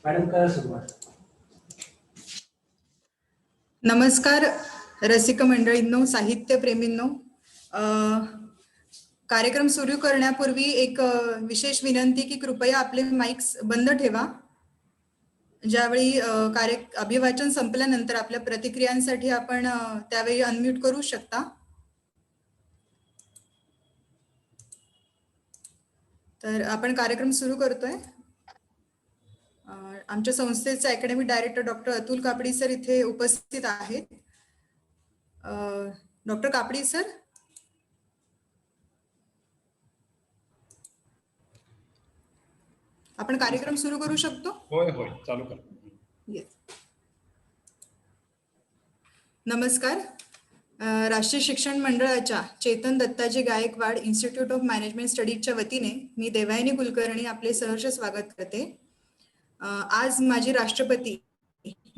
Madam करा सुरुवात. नमस्कार रसिक मंडळींनो, साहित्य प्रेमींनो. कार्यक्रम सुरू करण्यापूर्वी एक विशेष विनंती की कृपया आपले माइक्स बंद ठेवा. ज्यावेळी अभिवाचन संपल्यानंतर आपल्या प्रतिक्रियांसाठी आपण त्यावेळी अनम्यूट करू शकता. तर आपण कार्यक्रम सुरू करतोय. आमच्या संस्थेचे अकॅडमिक डायरेक्टर डॉक्टर अतुल कापडी सर इथे उपस्थित आहेत. डॉक्टर कापडी सर, आपण कार्यक्रम सुरू करू शकतो? होय होय, चालू कर. नमस्कार. राष्ट्रीय शिक्षण मंडळाच्या Chetan Dattaji Gaikwad institute of management स्टडीजच्या वतीने मी देवयानी कुलकर्णी आपले सहर्ष स्वागत करते. आज माजी राष्ट्रपती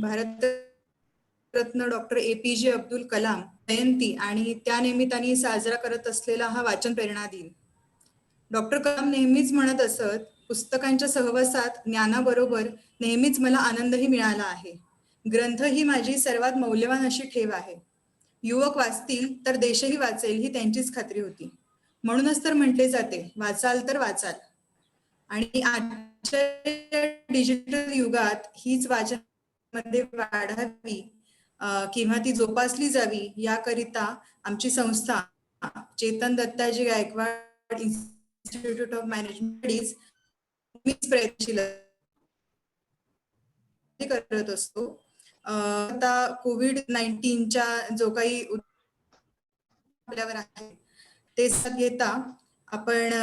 भारतरत्न डॉक्टर APJ अब्दुल कलाम जयंती आणि त्या निमित्ताने साजरा करत असलेला हा वाचन प्रेरणा दिन. डॉक्टर कलाम नेहमीच म्हणत असत, पुस्तकांच्या सहवासात ज्ञानाबरोबर नेहमीच मला आनंदही मिळाला आहे. ग्रंथ ही माझी सर्वात मौल्यवान अशी ठेव आहे. युवक वाचतील तर देशही वाचेल ही त्यांचीच खात्री होती. म्हणूनच तर म्हटले जाते, वाचाल तर वाचाल. आणि आजच्या डिजिटल युगात हीच वाचनामध्ये वाढावी किंवा ती जोपासली जावी याकरिता आमची संस्था Chetan Dattaji Gaikwad institute of management प्रयत्नशील करत असतो. आता कोविड-19च्या जो काही आपल्यावर आहे ते साथ घेता आपण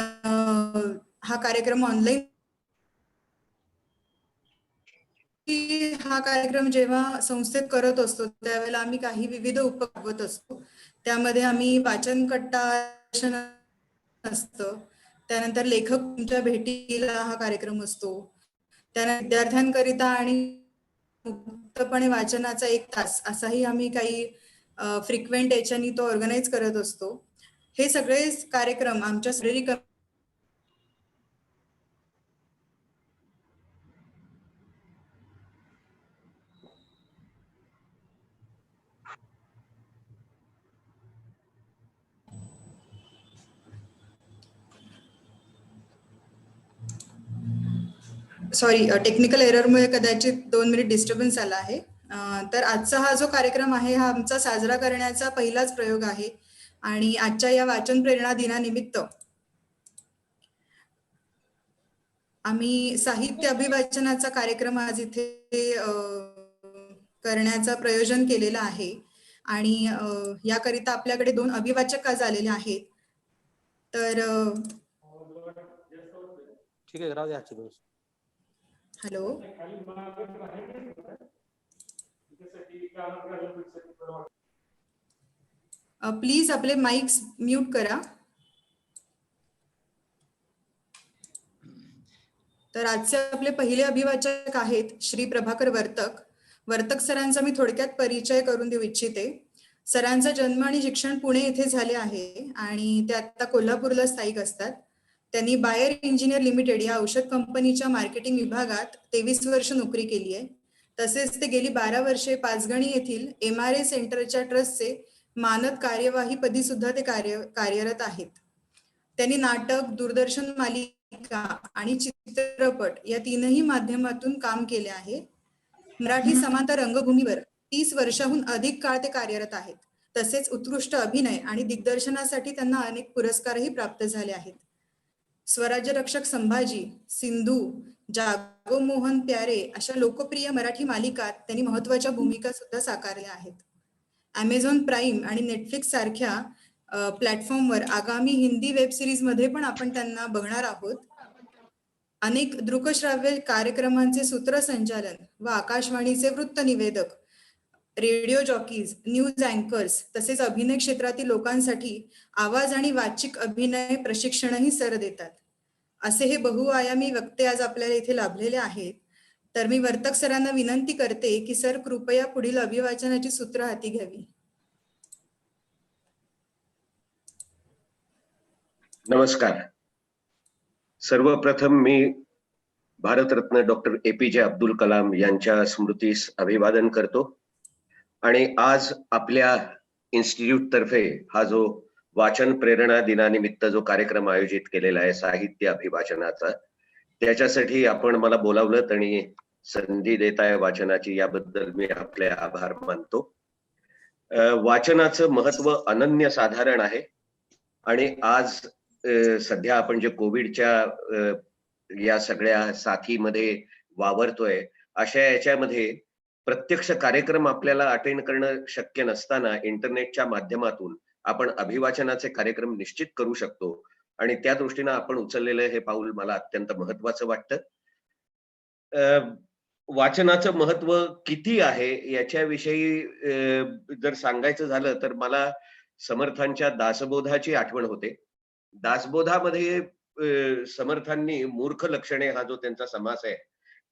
हा कार्यक्रम ऑनलाईन जेव्हा संस्थेत करत असतो त्यावेळेला आम्ही काही विविध उपक्रम असतो. त्यामध्ये आम्ही वाचन कट्टा असतं, त्यानंतर लेखक तुमच्या भेटीला हा कार्यक्रम असतो, त्यानंतर विद्यार्थ्यांकरिता आणि मुक्तपणे वाचनाचा 1 तास असाही आम्ही काही फ्रिक्वेंट याच्यानी तो ऑर्गनाईज करत असतो. हे सगळे कार्यक्रम आमच्या शारीरिक टेक्निकल एररमुळे कदाचित 2 मिनिट डिस्टर्बन्स आला आहे. तर आजचा हा जो कार्यक्रम आहे हा आमचा साजरा करण्याचा पहिलाच प्रयोग आहे आणि आजच्या या वाचन प्रेरणा दिनानिमित्त आम्ही साहित्य अभिवाचनाचा कार्यक्रम आज इथे करण्याचा प्रयोजन केलेलं आहे. आणि याकरिता आपल्याकडे 2 अभिवाचक आज आलेले आहेत. तर ठीक आहे, राहू द्या आजचे दिवस. हॅलो, प्लीज आपले माइक्स म्यूट करा. तर आजचे आपले पहिले अभिवाचक आहेत श्री प्रभाकर वर्तक. वर्तक सरांचा मी थोडक्यात परिचय करून देऊ इच्छिते. सरांचा जन्म आणि शिक्षण पुणे येथे झाले आहे आणि ते आता कोल्हापूरला स्थायिक असतात. त्यांनी बायर इंजिनियर लिमिटेड या औषध कंपनीच्या मार्केटिंग विभागात 23 वर्ष नोकरी केली आहे. तसेच ते गेली 12 वर्षे पाचगणी येथील MRA सेंटरच्या ट्रस्टचे मानद कार्यवाहीपदी सुद्धा ते कार्यरत आहेत. त्यांनी नाटक, दूरदर्शन मालिका आणि चित्रपट या 3ही माध्यमातून काम केले आहे. मराठी समांतर रंगभूमीवर 30 वर्षाहून अधिक काळ ते कार्यरत आहेत. तसेच उत्कृष्ट अभिनय आणि दिग्दर्शनासाठी त्यांना अनेक पुरस्कारही प्राप्त झाले आहेत. स्वराज्य रक्षक संभाजी, सिंधू, जागो मोहन प्यारे अशा लोकप्रिय मराठी मालिकात त्यांनी महत्वाच्या भूमिका सुद्धा साकारल्या आहेत. Amazon प्राईम आणि नेटफ्लिक्स सारख्या प्लॅटफॉर्मवर आगामी हिंदी वेब सिरीज मध्ये पण आपण त्यांना बघणार आहोत. अनेक दृकश्राव्य कार्यक्रमांचे सूत्रसंचालन व आकाशवाणीचे वृत्त निवेदक, रेडिओ जॉकीज, न्यूज अँकर्स तसेच अभिनय क्षेत्रातील लोकांसाठी आवाज आणि वाचिक अभिनय प्रशिक्षणही सर देतात. असे हे बहुआयामी वक्ते आज आपल्याला इथे लाभलेले आहेत. तर मी वर्तक सरांना विनंती करते की सर कृपया पुढील अभिवाचनाची सूत्र हाती घ्यावी. नमस्कार. सर्वप्रथम मी भारतरत्न डॉक्टर APJ अब्दुल कलाम यांच्या स्मृतीस अभिवादन करतो आणि आज आपल्या इन्स्टिट्यूट तर्फे हा जो वाचन प्रेरणा दिनानिमित्त जो कार्यक्रम आयोजित केलेला आहे साहित्य अभिवाचनाचा, त्याच्यासाठी आपण मला बोलावलं आणि संधी देताय वाचनाची, याबद्दल मी आपले आभार मानतो. वाचनाचं महत्व अनन्यसाधारण आहे आणि आज सध्या आपण जे कोविडच्या या सगळ्या साथीमध्ये वावरतोय, अशा याच्यामध्ये प्रत्यक्ष कार्यक्रम आपल्याला अटेंड करणं शक्य नसताना इंटरनेटच्या माध्यमातून आपण अभिवाचनाचे कार्यक्रम निश्चित करू शकतो आणि त्या दृष्टीनं आपण उचललेलं हे पाऊल मला अत्यंत महत्वाचं वाटतं. वाचनाचं महत्व किती आहे याच्याविषयी जर सांगायचं झालं तर मला समर्थांच्या दासबोधाची आठवण होते. दासबोधामध्ये समर्थांनी मूर्ख लक्षणे हा जो त्यांचा समास आहे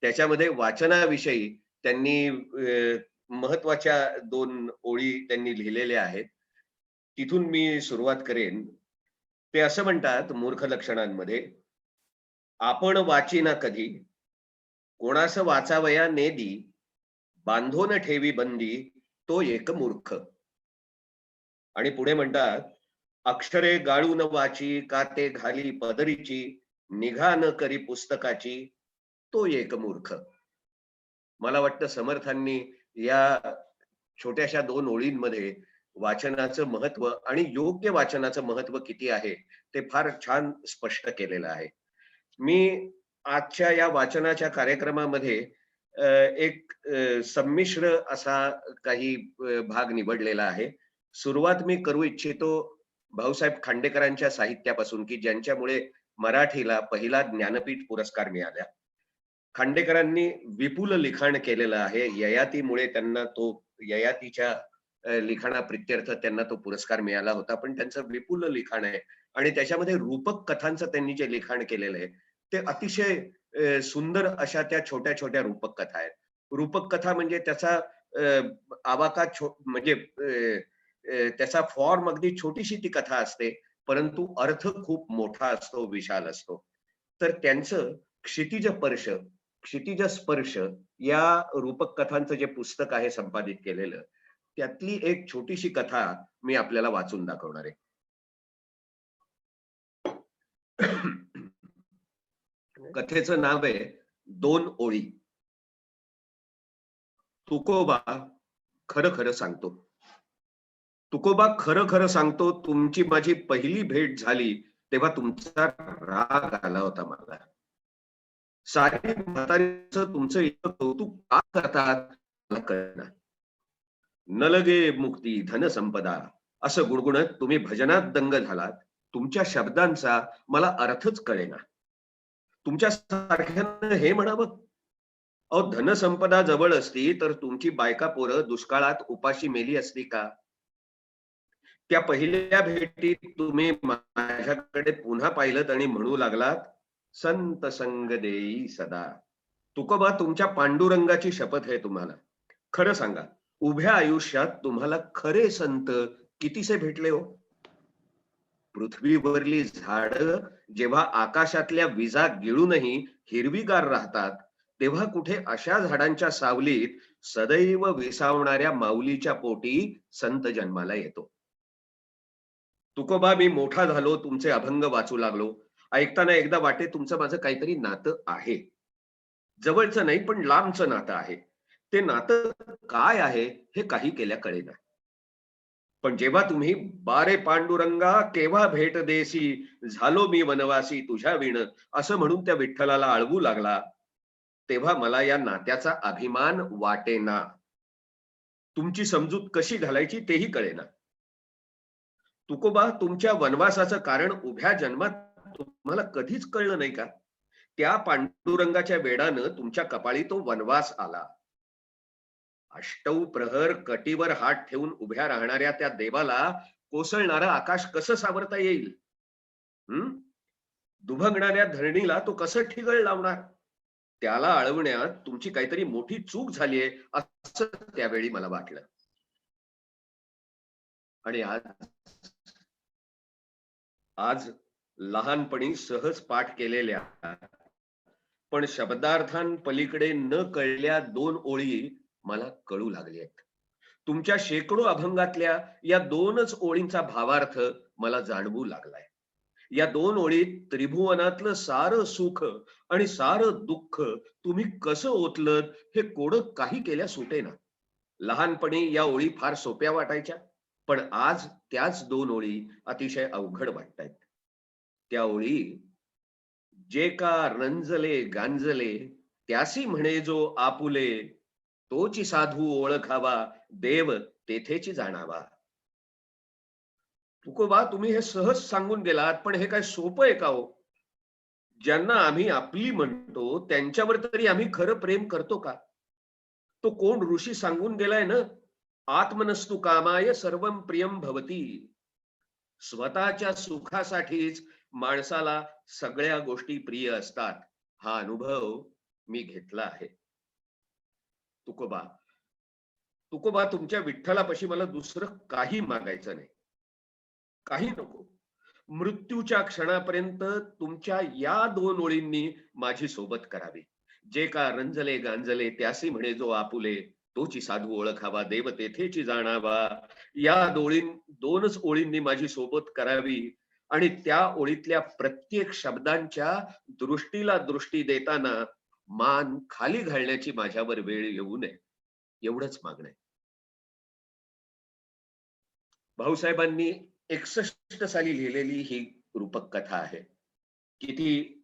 त्याच्यामध्ये वाचनाविषयी त्यांनी महत्वाच्या 2 ओळी त्यांनी लिहिलेल्या आहेत. तिथून मी सुरुवात करेन. ते असं म्हणतात मूर्ख लक्षणांमध्ये, आपण वाचिना कधी, कोणास वाचावया नेदी, बांधून ठेवी बंदी, तो एक मूर्ख. आणि पुढे म्हणतात, अक्षरे गाळून वाची, काते घाली पदरीची, निघा न करी पुस्तकाची, तो एक मूर्ख. मला वाटतं समर्थांनी या छोट्याशा 2 ओळींमध्ये वाचनाचं महत्व आणि योग्य वाचनाचं महत्व किती आहे ते फार छान स्पष्ट केलेलं आहे. मी आजच्या या वाचनाच्या कार्यक्रमामध्ये एक संमिश्र असा काही भाग निवडलेला आहे. सुरुवात मी करू इच्छितो भाऊसाहेब खांडेकरांच्या साहित्यापासून, की ज्यांच्यामुळे मराठीला पहिला ज्ञानपीठ पुरस्कार मिळाला. खांडेकरांनी विपुल लिखाण केलेलं आहे. ययातीमुळे त्यांना तो ययातीच्या लिखाणाप्रित्यर्थ त्यांना तो पुरस्कार मिळाला होता, पण त्यांचं विपुल लिखाण आहे आणि त्याच्यामध्ये रूपक कथांचं त्यांनी जे लिखाण केलेलं आहे ते अतिशय सुंदर अशा त्या छोट्या छोट्या रूपक कथा आहेत. रूपक कथा म्हणजे त्याचा आवाका म्हणजे त्याचा फॉर्म अगदी छोटीशी ती कथा असते, परंतु अर्थ खूप मोठा असतो, विशाल असतो. तर त्यांचं क्षितिज स्पर्श या रूपक कथांचं जे पुस्तक आहे संपादित केलेलं, त्यातली एक छोटीशी कथा मी आपल्याला वाचून दाखवणार आहे. कथेचं नाव आहे 2 ओळी. तुकोबा खरं खरं सांगतो. तुकोबा खरं खरं सांगतो, तुमची माझी पहिली भेट झाली तेव्हा तुमचा राग आला होता मला. सारी म्हातारीचं तुमचं इतकं कौतुक का करतात मला कळेना. न लगे मुक्ती धन संपदा असं गुणगुणत तुम्ही भजनात दंग झालात. तुमच्या शब्दांचा मला अर्थच कळेना. तुमच्या सारख्यानं हे म्हणावं, अहो धनसंपदा जवळ असती तर तुमची बायका पोरं दुष्काळात उपाशी मेली असती का? त्या पहिल्या भेटीत तुम्ही माझ्याकडे पुन्हा पाहिलं आणि म्हणू लागलात, संत संग देई सदा. तुकोबा, तुमच्या पांडुरंगाची शपथ आहे तुम्हाला. खरं सांगा, उभ्या आयुष्यात तुम्हाला खरे संत कितीसे भेटले हो? पृथ्वीवरली झाड जेव्हा आकाशातल्या विजा गिळूनही हिरवीगार राहतात, तेव्हा कुठे अशा झाडांच्या सावलीत सदैव विसावणाऱ्या माऊलीच्या पोटी संत जन्माला येतो. तुकोबा, मी मोठा झालो, तुमचे अभंग वाचू लागलो. ऐकताना एकदा वाटे तुमचं माझं काहीतरी नातं आहे. जवळचं नाही पण लांबचं नातं आहे. ते नातं काय आहे हे काही केल्या कळेना. पण जेव्हा तुम्ही बारे पांडुरंगा केव्हा भेट देसी, झालो मी वनवासी तुझ्या विण असं म्हणून त्या विठ्ठलाला आळवू लागला, तेव्हा मला या नात्याचा अभिमान वाटेना. तुमची समजूत कशी घालायची तेही कळेना. तुकोबा, तुमच्या वनवासाचं कारण उभ्या जन्मात तुम्हाला कधीच कळलं नाही का? त्या पांडुरंगाच्या वेडानं तुमच्या कपाळी तो वनवास आला. अष्टौ प्रहर कटीवर हात ठेवून उभ्या राहणाऱ्या त्या देवाला कोसळणारं आकाश कसं सावरता येईल? दुभंगणाऱ्या धरणीला तो कसं ठिगळ लावणार? त्याला अळवण्यात तुमची काहीतरी मोठी चूक झालीये असं त्यावेळी मला वाटलं. आणि आज लहानपणी सहज पाठ केलेल्या पण शब्दार्थांपलीकडे न कळल्या 2 ओळी मला कळू लागल्या आहेत. तुमच्या शेकडो अभंगातल्या या 2च ओळींचा भावार्थ मला जाणवू लागलाय. या 2 ओळीत त्रिभुवनातलं सारं सुख आणि सारं दुःख तुम्ही कसं ओतलत हे कोडं काही केल्या सुटेना. लहानपणी या ओळी फार सोप्या वाटायच्या, पण आज त्याच 2 ओळी अतिशय अवघड वाटतायत. त्या ओळी, जे का रंजले गांजले त्यासी म्हणे जो आपुले, तोची साधू ओळखावा देव तेथेची जाणावा. तुकोबा, तुम्ही हे सहज सांगून गेलात, पण हे काय सोपं आहे का हो? ज्यांना आम्ही आपली म्हणतो त्यांच्यावर तरी आम्ही खरं प्रेम करतो का? तो कोण ऋषी सांगून गेलाय ना, आत्मनस्तु कामाय सर्वं प्रियम भवती. स्वतःच्या सुखासाठीच माणसाला सगळ्या गोष्टी प्रिय असतात. हा अनुभव मी घेतला आहे. तुकोबा, तुकोबा, तुमच्या विठ्ठलापाशी मला दुसरं काही मागायचं नाही, काही नको. मृत्यूच्या क्षणापर्यंत तुमच्या या 2 ओळींनी माझी सोबत करावी. जे का रंजले गांजले त्यासी म्हणे जो आपुले, तोची साधू ओळखावा देव तेथेची जाणावा. या 2च ओळींनी माझी सोबत करावी आणि त्या ओळीतल्या प्रत्येक शब्दांच्या दृष्टीला दृष्टी देताना मान खाली घालण्याची माझ्यावर वेळ येऊ नये, एवढंच मागणं आहे. भाऊसाहेबांनी 61 साली लिहिलेली ही रूपक कथा आहे. किती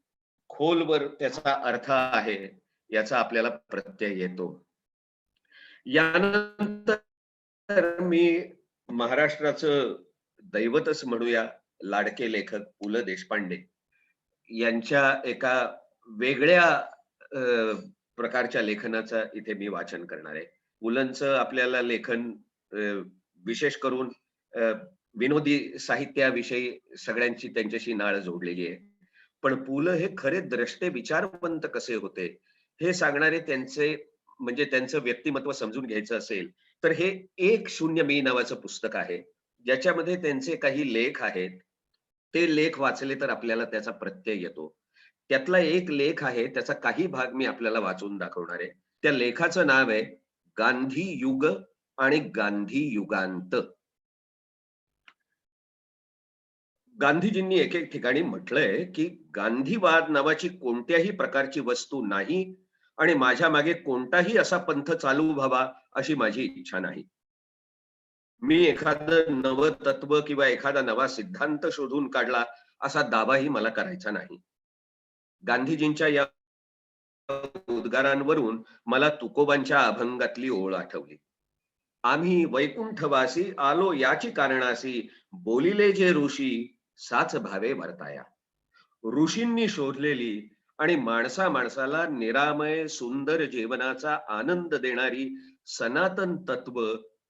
खोलवर त्याचा अर्थ आहे याचा आपल्याला प्रत्यय येतो. यानंतर मी महाराष्ट्राचं दैवतच म्हणूया, लाडके लेखक पु ल देशपांडे यांच्या एका वेगळ्या प्रकारच्या लेखनाचा इथे मी वाचन करणार आहे. पुलंचं आपल्याला लेखन विशेष करून विनोदी साहित्याविषयी सगळ्यांची त्यांच्याशी नाळ जोडलेली आहे. पण पु ल हे खरे द्रष्टे विचारवंत कसे होते हे सांगणारे त्यांचं व्यक्तिमत्व समजून घ्यायचं असेल तर हे 1-0 मी नावाचं पुस्तक आहे, ज्याच्यामध्ये त्यांचे काही लेख आहेत. ते लेख वाचले तर आपल्याला त्याचा प्रत्यय येतो. त्यातला एक लेख आहे, त्याचा काही भाग मी आपल्याला वाचून दाखवणार आहे. त्या लेखाचं नाव आहे गांधी युग आणि गांधी युगांत. गांधीजींनी एक ठिकाणी म्हटलंय की गांधीवाद नावाची कोणत्याही प्रकारची वस्तू नाही आणि माझ्या मागे कोणताही असा पंथ चालू व्हावा अशी माझी इच्छा नाही. मी एखादं नवं तत्व किंवा एखादा नवा सिद्धांत शोधून काढला असा दावाही मला करायचा नाही. गांधीजींच्या या उद्गारांवरून मला तुकोबांच्या अभंगातली ओळ आठवली. आम्ही वैकुंठवासी आलो याची कारणासी, बोलिले जे ऋषी साच भावे वर्ताया. ऋषींनी शोधलेली आणि माणसाला निरामय सुंदर जीवनाचा आनंद देणारी सनातन तत्व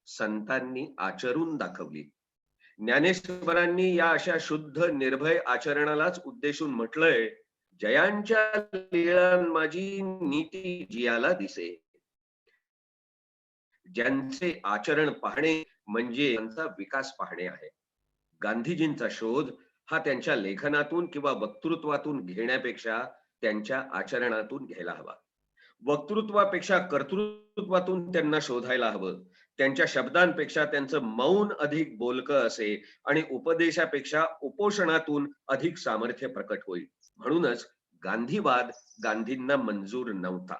संतांनी आचरून दाखवली. ज्ञानेश्वरांनी या अशा शुद्ध निर्भय आचरणालाच उद्देशून म्हटलंय, जयांच्या लीळा माझी नीती जियाला दिसे. ज्यांचे आचरण पाहणे म्हणजे त्यांचा विकास पाहणे आहे. गांधीजींचा शोध हा त्यांच्या लेखनातून किंवा वक्तृत्वातून घेण्यापेक्षा त्यांच्या आचरणातून घ्यायला हवा. वक्तृत्वापेक्षा कर्तृत्वातून त्यांना शोधायला हवं. त्यांच्या शब्दांपेक्षा त्यांचं मौन अधिक बोलकं असे आणि उपदेशापेक्षा उपोषणातून अधिक सामर्थ्य प्रकट होईल. म्हणूनच गांधीवाद गांधींना मंजूर नव्हता.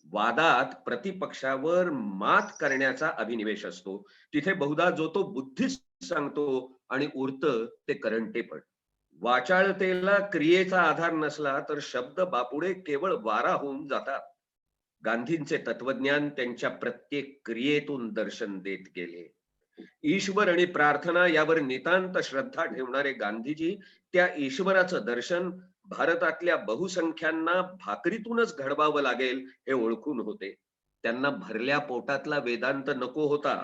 वादात प्रतिपक्षावर मात करण्याचा अभिनिवेश असतो. तिथे बहुधा जो तो बुद्धिस्ट सांगतो आणि उरतं ते करंटेपण. वाचाळतेला क्रियेचा आधार नसला तर शब्द बापुडे केवळ वारा होऊन जातात. गांधींचे तत्वज्ञान त्यांच्या प्रत्येक क्रियेतून दर्शन देत गेले. ईश्वर आणि प्रार्थना यावर नितांत श्रद्धा ठेवणारे गांधीजी त्या ईश्वराचं दर्शन भारतातल्या बहुसंख्यांना भाकरीतूनच घडवावं लागेल हे ओळखून होते. त्यांना भरल्या पोटातला वेदांत नको होता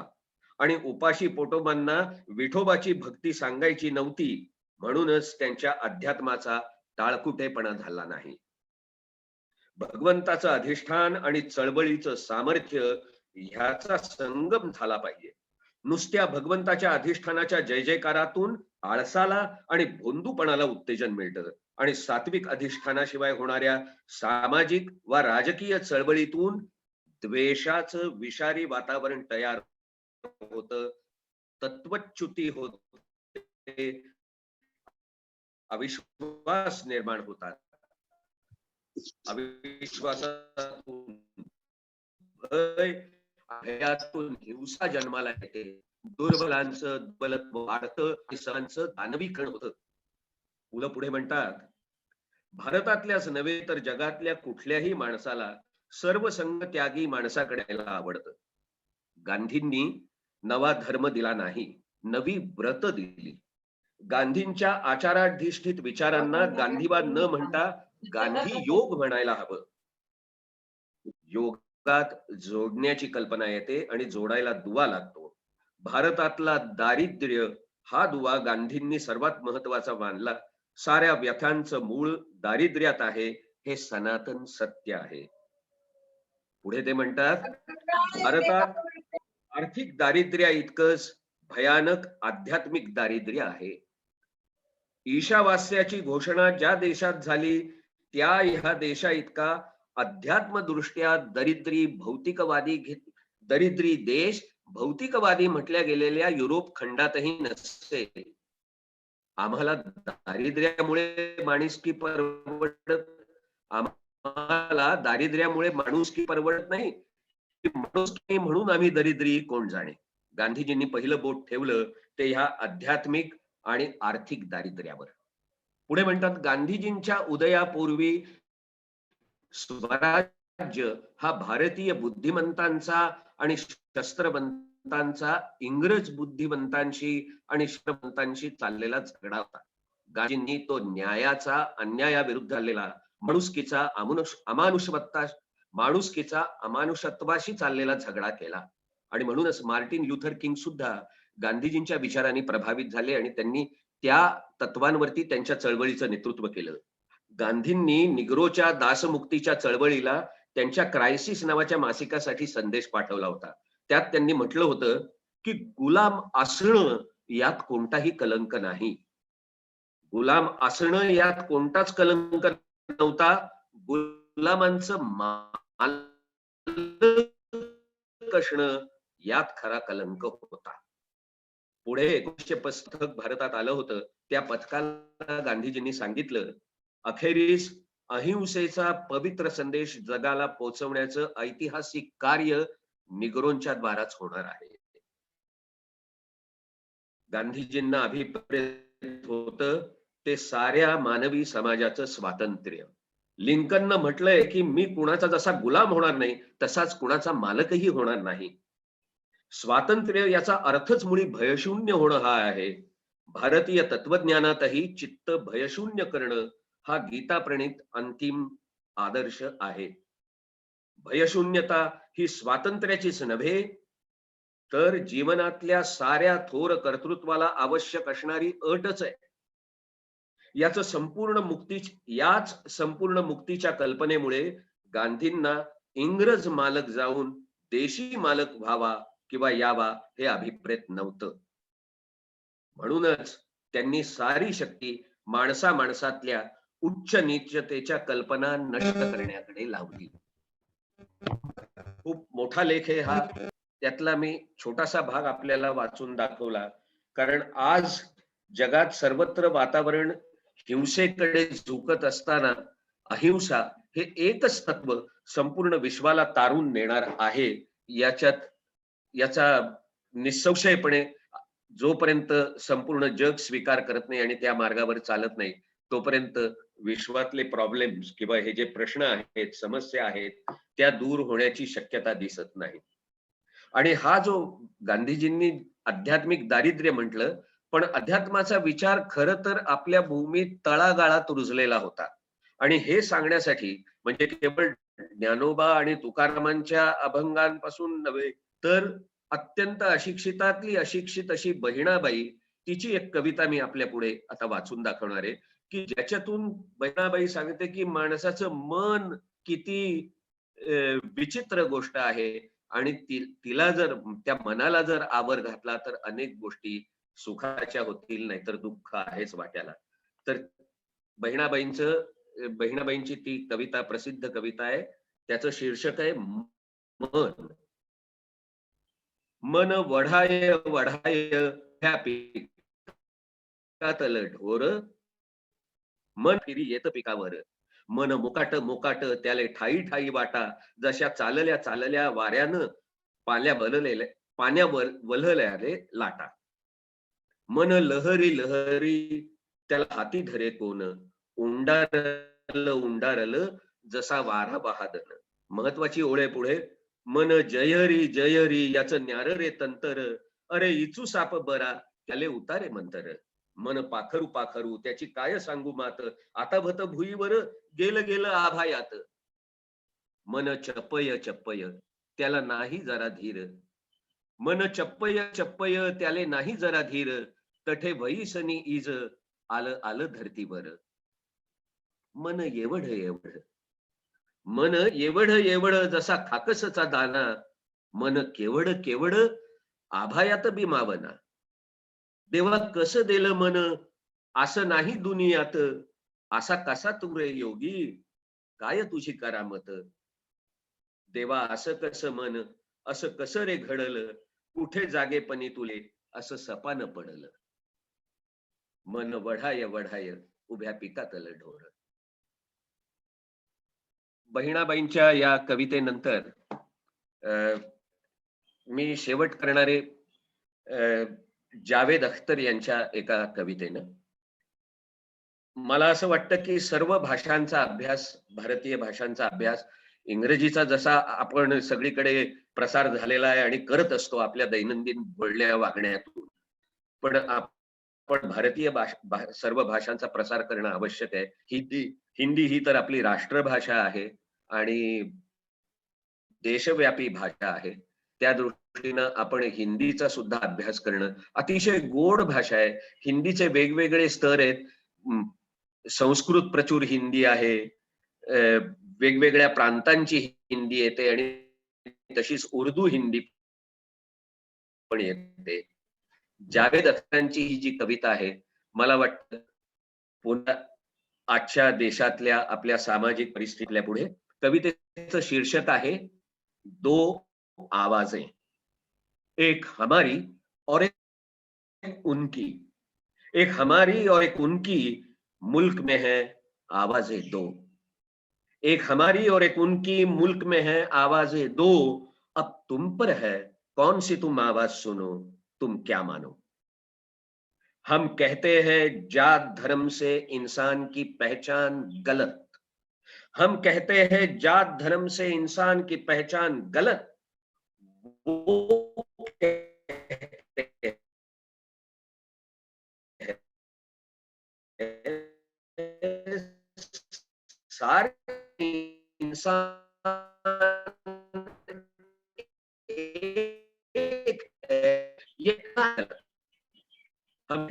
आणि उपाशी पोटोबांना विठोबाची भक्ती सांगायची नव्हती. म्हणूनच त्यांच्या अध्यात्माचा टाळकुटेपणा झाला नाही. भगवंताचं अधिष्ठान आणि चळवळीचं सामर्थ्य ह्याचा संगम झाला पाहिजे. नुसत्या भगवंताच्या अधिष्ठानाच्या जय जयकारातून आळसाला आणि भोंदूपणाला उत्तेजन मिळतं. आणि सात्विक अधिष्ठानाशिवाय होणाऱ्या सामाजिक व राजकीय चळवळीतून द्वेषाचं विषारी वातावरण तयार होतं, तत्वच्युती होते, अविश्वास निर्माण होतात. अविश्वासातून भय, भयातून हिंसा जन्माला येते, दुर्बलांचं दुर्बलत्व वाढतं आणि सर्वांचं दानवीकरण होतं. मुलं पुढे म्हणतात, भारतातल्याच नव्हे तर जगातल्या कुठल्याही माणसाला सर्वसंग त्यागी माणसाकडे यायला आवडतं. गांधींनी नवा धर्म दिला नाही, नवी व्रत दिली. गांधींच्या आचाराधिष्ठित विचारांना गांधीवाद न म्हणता गांधी योग म्हणायला हवं. योगात जोडण्याची कल्पना येते आणि जोडायला दुवा लागतो. भारतातला दारिद्र्य हा दुवा गांधींनी सर्वात महत्वाचा मानला. साऱ्या व्यथांचं मूळ दारिद्र्यात आहे, हे सनातन सत्य आहे. पुढे ते म्हणतात, भारतात आर्थिक दारिद्र्या इतकंच भयानक आध्यात्मिक दारिद्र्य आहे. ईशावास्याची घोषणा ज्या देशात झाली त्या ह्या देशा इतका अध्यात्मदृष्ट्या दरिद्री देश भौतिकवादी म्हटल्या गेलेल्या युरोप खंडातही नसेल. आम्हाला दारिद्र्यामुळे माणुसकी परवडत नाही, माणुसकी म्हणून आम्ही दरिद्री कोण जाणे. गांधीजींनी पहिलं बोट ठेवलं ते ह्या आध्यात्मिक आणि आर्थिक दारिद्र्यावर. पुढे म्हणतात, गांधीजींच्या उदयापूर्वी स्वराज्य हा भारतीय बुद्धिमंतांचा आणि शस्त्रवंतांचा इंग्रज बुद्धिमंतांशी आणि श्रमंतांशी चाललेला झगडा होता. गांधींनी तो न्यायाचा अन्यायाविरुद्ध झालेला माणुसकीचा अमानुषत्वाशी चाललेला झगडा केला. आणि म्हणूनच मार्टिन ल्युथर किंग सुद्धा गांधीजींच्या विचारांनी प्रभावित झाले आणि त्यांनी त्या तत्वांवरती त्यांच्या चळवळीचं नेतृत्व केलं. गांधींनी निग्रोच्या दासमुक्तीच्या चळवळीला त्यांच्या क्रायसिस नावाच्या मासिकासाठी संदेश पाठवला होता. त्यात त्यांनी म्हटलं होतं की गुलाम असणं यात कोणताही कलंक नाही. गुलाम असणं यात कोणताच कलंक नव्हता. गुलामांचं मालक असणं यात खरा कलंक होता. पुढे 1905 पथक भारतात आलं होतं. त्या पथकाला गांधीजींनी सांगितलं, अखेरीस अहिंसेचा पवित्र संदेश जगाला पोहोचवण्याचं ऐतिहासिक कार्य निग्रोंच्या द्वाराच होणार आहे. गांधीजींना अभिप्रेत होतं ते साऱ्या मानवी समाजाचं स्वातंत्र्य. लिंकननं म्हटलंय की मी कुणाचा जसा गुलाम होणार नाही तसाच कुणाचा मालकही होणार नाही. स्वातंत्र्य याचा अर्थच मुळी भयशून्य होणं हा आहे. भारतीय तत्वज्ञानातही चित्त भयशून्य करणं हा गीता प्रणित अंतिम आदर्श आहे. भयशून्यता ही स्वातंत्र्याचीच नव्हे तर जीवनातल्या साऱ्या थोर कर्तृत्वाला आवश्यक असणारी अटच आहे. याच संपूर्ण मुक्तीच्या कल्पनेमुळे गांधींना इंग्रज मालक जाऊन देशी मालक व्हावा किंवा यावा हे अभिप्रेत नव्हतं. म्हणूनच त्यांनी सारी शक्ती माणसातल्या उच्च नीचतेच्या कल्पना नष्ट करण्याकडे लावली. खूप मोठा लेख आहे हा. त्यातला मी छोटासा भाग आपल्याला वाचून दाखवला, कारण आज जगात सर्वत्र वातावरण हिंसेकडे झुकत असताना अहिंसा हे एकच तत्व संपूर्ण विश्वाला तारून नेणार आहे. याचा निसंशयपणे जोपर्यंत संपूर्ण जग स्वीकार करत नाही आणि त्या मार्गावर चालत नाही तोपर्यंत विश्वातले प्रॉब्लेम्स किंवा हे जे प्रश्न आहेत, समस्या आहेत, त्या दूर होण्याची शक्यता दिसत नाही. आणि हा जो गांधीजींनी आध्यात्मिक दारिद्र्य म्हटलं, पण अध्यात्माचा विचार खरं तर आपल्या भूमीत तळागाळात रुजलेला होता. आणि हे सांगण्यासाठी म्हणजे केवळ ज्ञानोबा आणि तुकारामांच्या अभंगांपासून नव्हे तर अत्यंत अशिक्षितातली अशिक्षित अशी बहिणाबाई, तिची एक कविता मी आपल्या पुढे आता वाचून दाखवणार आहे की ज्याच्यातून बहिणाबाई सांगते की माणसाचं मन किती विचित्र गोष्ट आहे आणि तिला जर त्या मनाला जर आवर घातला तर अनेक गोष्टी सुखाच्या होतील, नाहीतर दुःख आहेच वाट्याला. तर बहिणाबाईंची ती कविता प्रसिद्ध कविता आहे. त्याचं शीर्षक आहे मन. मन वढाय वढाय ह्या पिकातल ढोर, मन फिरी येत पिकावर. मन मुकाट मुकाट त्याले ठाई ठाई वाटा, जशा चालल्या चालल्या वाऱ्यानं पाण्या वल्हल्याले लाटा. मन लहरी लहरी त्याला हाती धरे कोण, उंडारल जसा वारा बहादन. महत्वाची ओळ पुढे, मन जयहरी जयहरी याचं न्यार रे तंतर, अरे इचू साप बरा त्याले उतारे मंतर. मन पाखरू पाखरू त्याची काय सांगू मात, आता भत भुईवर गेलं गेलं आभायात. मन चप्पय चप्पय त्याला नाही जरा धीर, मन चप्पय चप्पय त्याले नाही जरा धीर, तठे वैसनी इज आलं आलं धरतीवर. मन एवढ एवढ, मन एवढ एवढ जसा खाकसचा दाना, मन केवड केवड आभायात बी मावना. देवा कसं दिलं मन असं नाही दुनियात, असा कसा तू रे योगी काय तुझी करामत. देवा असं कसं मन, असं कसं रे घडलं, कुठे जागेपणी तुले असं सपान पडलं. मन वढाय वढाय उभ्या पिकातल ढोर. बहिणाबाईंच्या या कवितेनंतर मी शेवट करणारे जावेद अख्तर यांच्या एका कवितेनं. मला असं वाटतं की सर्व भाषांचा अभ्यास, भारतीय भाषांचा अभ्यास, इंग्रजीचा जसा आपण सगळीकडे प्रसार झालेला आहे आणि करत असतो आपल्या दैनंदिन बोलण्या वागण्यातून, पण आपण भारतीय सर्व भाषांचा प्रसार करणं आवश्यक आहे. हिंदी ही तर आपली राष्ट्रभाषा आहे आणि देशव्यापी भाषा आहे. त्या दृष्टीनं आपण हिंदीचा सुद्धा अभ्यास करणं, अतिशय गोड भाषा आहे. हिंदीचे वेगवेगळे स्तर आहेत. संस्कृत प्रचूर हिंदी आहे, वेगवेगळ्या प्रांतांची हिंदी येते आणि तशीच उर्दू हिंदी पण येते. जावेद अख्तरांची ही जी कविता आहे, मला वाटतं पुन्हा आजच्या देशातल्या आपल्या सामाजिक परिस्थितील्या पुढे, कवितेचं शीर्षक आहे दो आवाजें. एक हमारी और एक उनकी, एक हमारी और एक उनकी, मुल्क में है आवाजें दो. एक हमारी और एक उनकी, मुल्क में है आवाजें दो. अब तुम पर है कौन सी तुम आवाज सुनो, तुम क्या मानो. हम कहते हैं जात धर्म से इंसान की पहचान गलत, हम कहते हैं जात धर्म से इंसान की पहचान गलत. वो कहते हैं सारे इंसान एक है, ये गलत. हम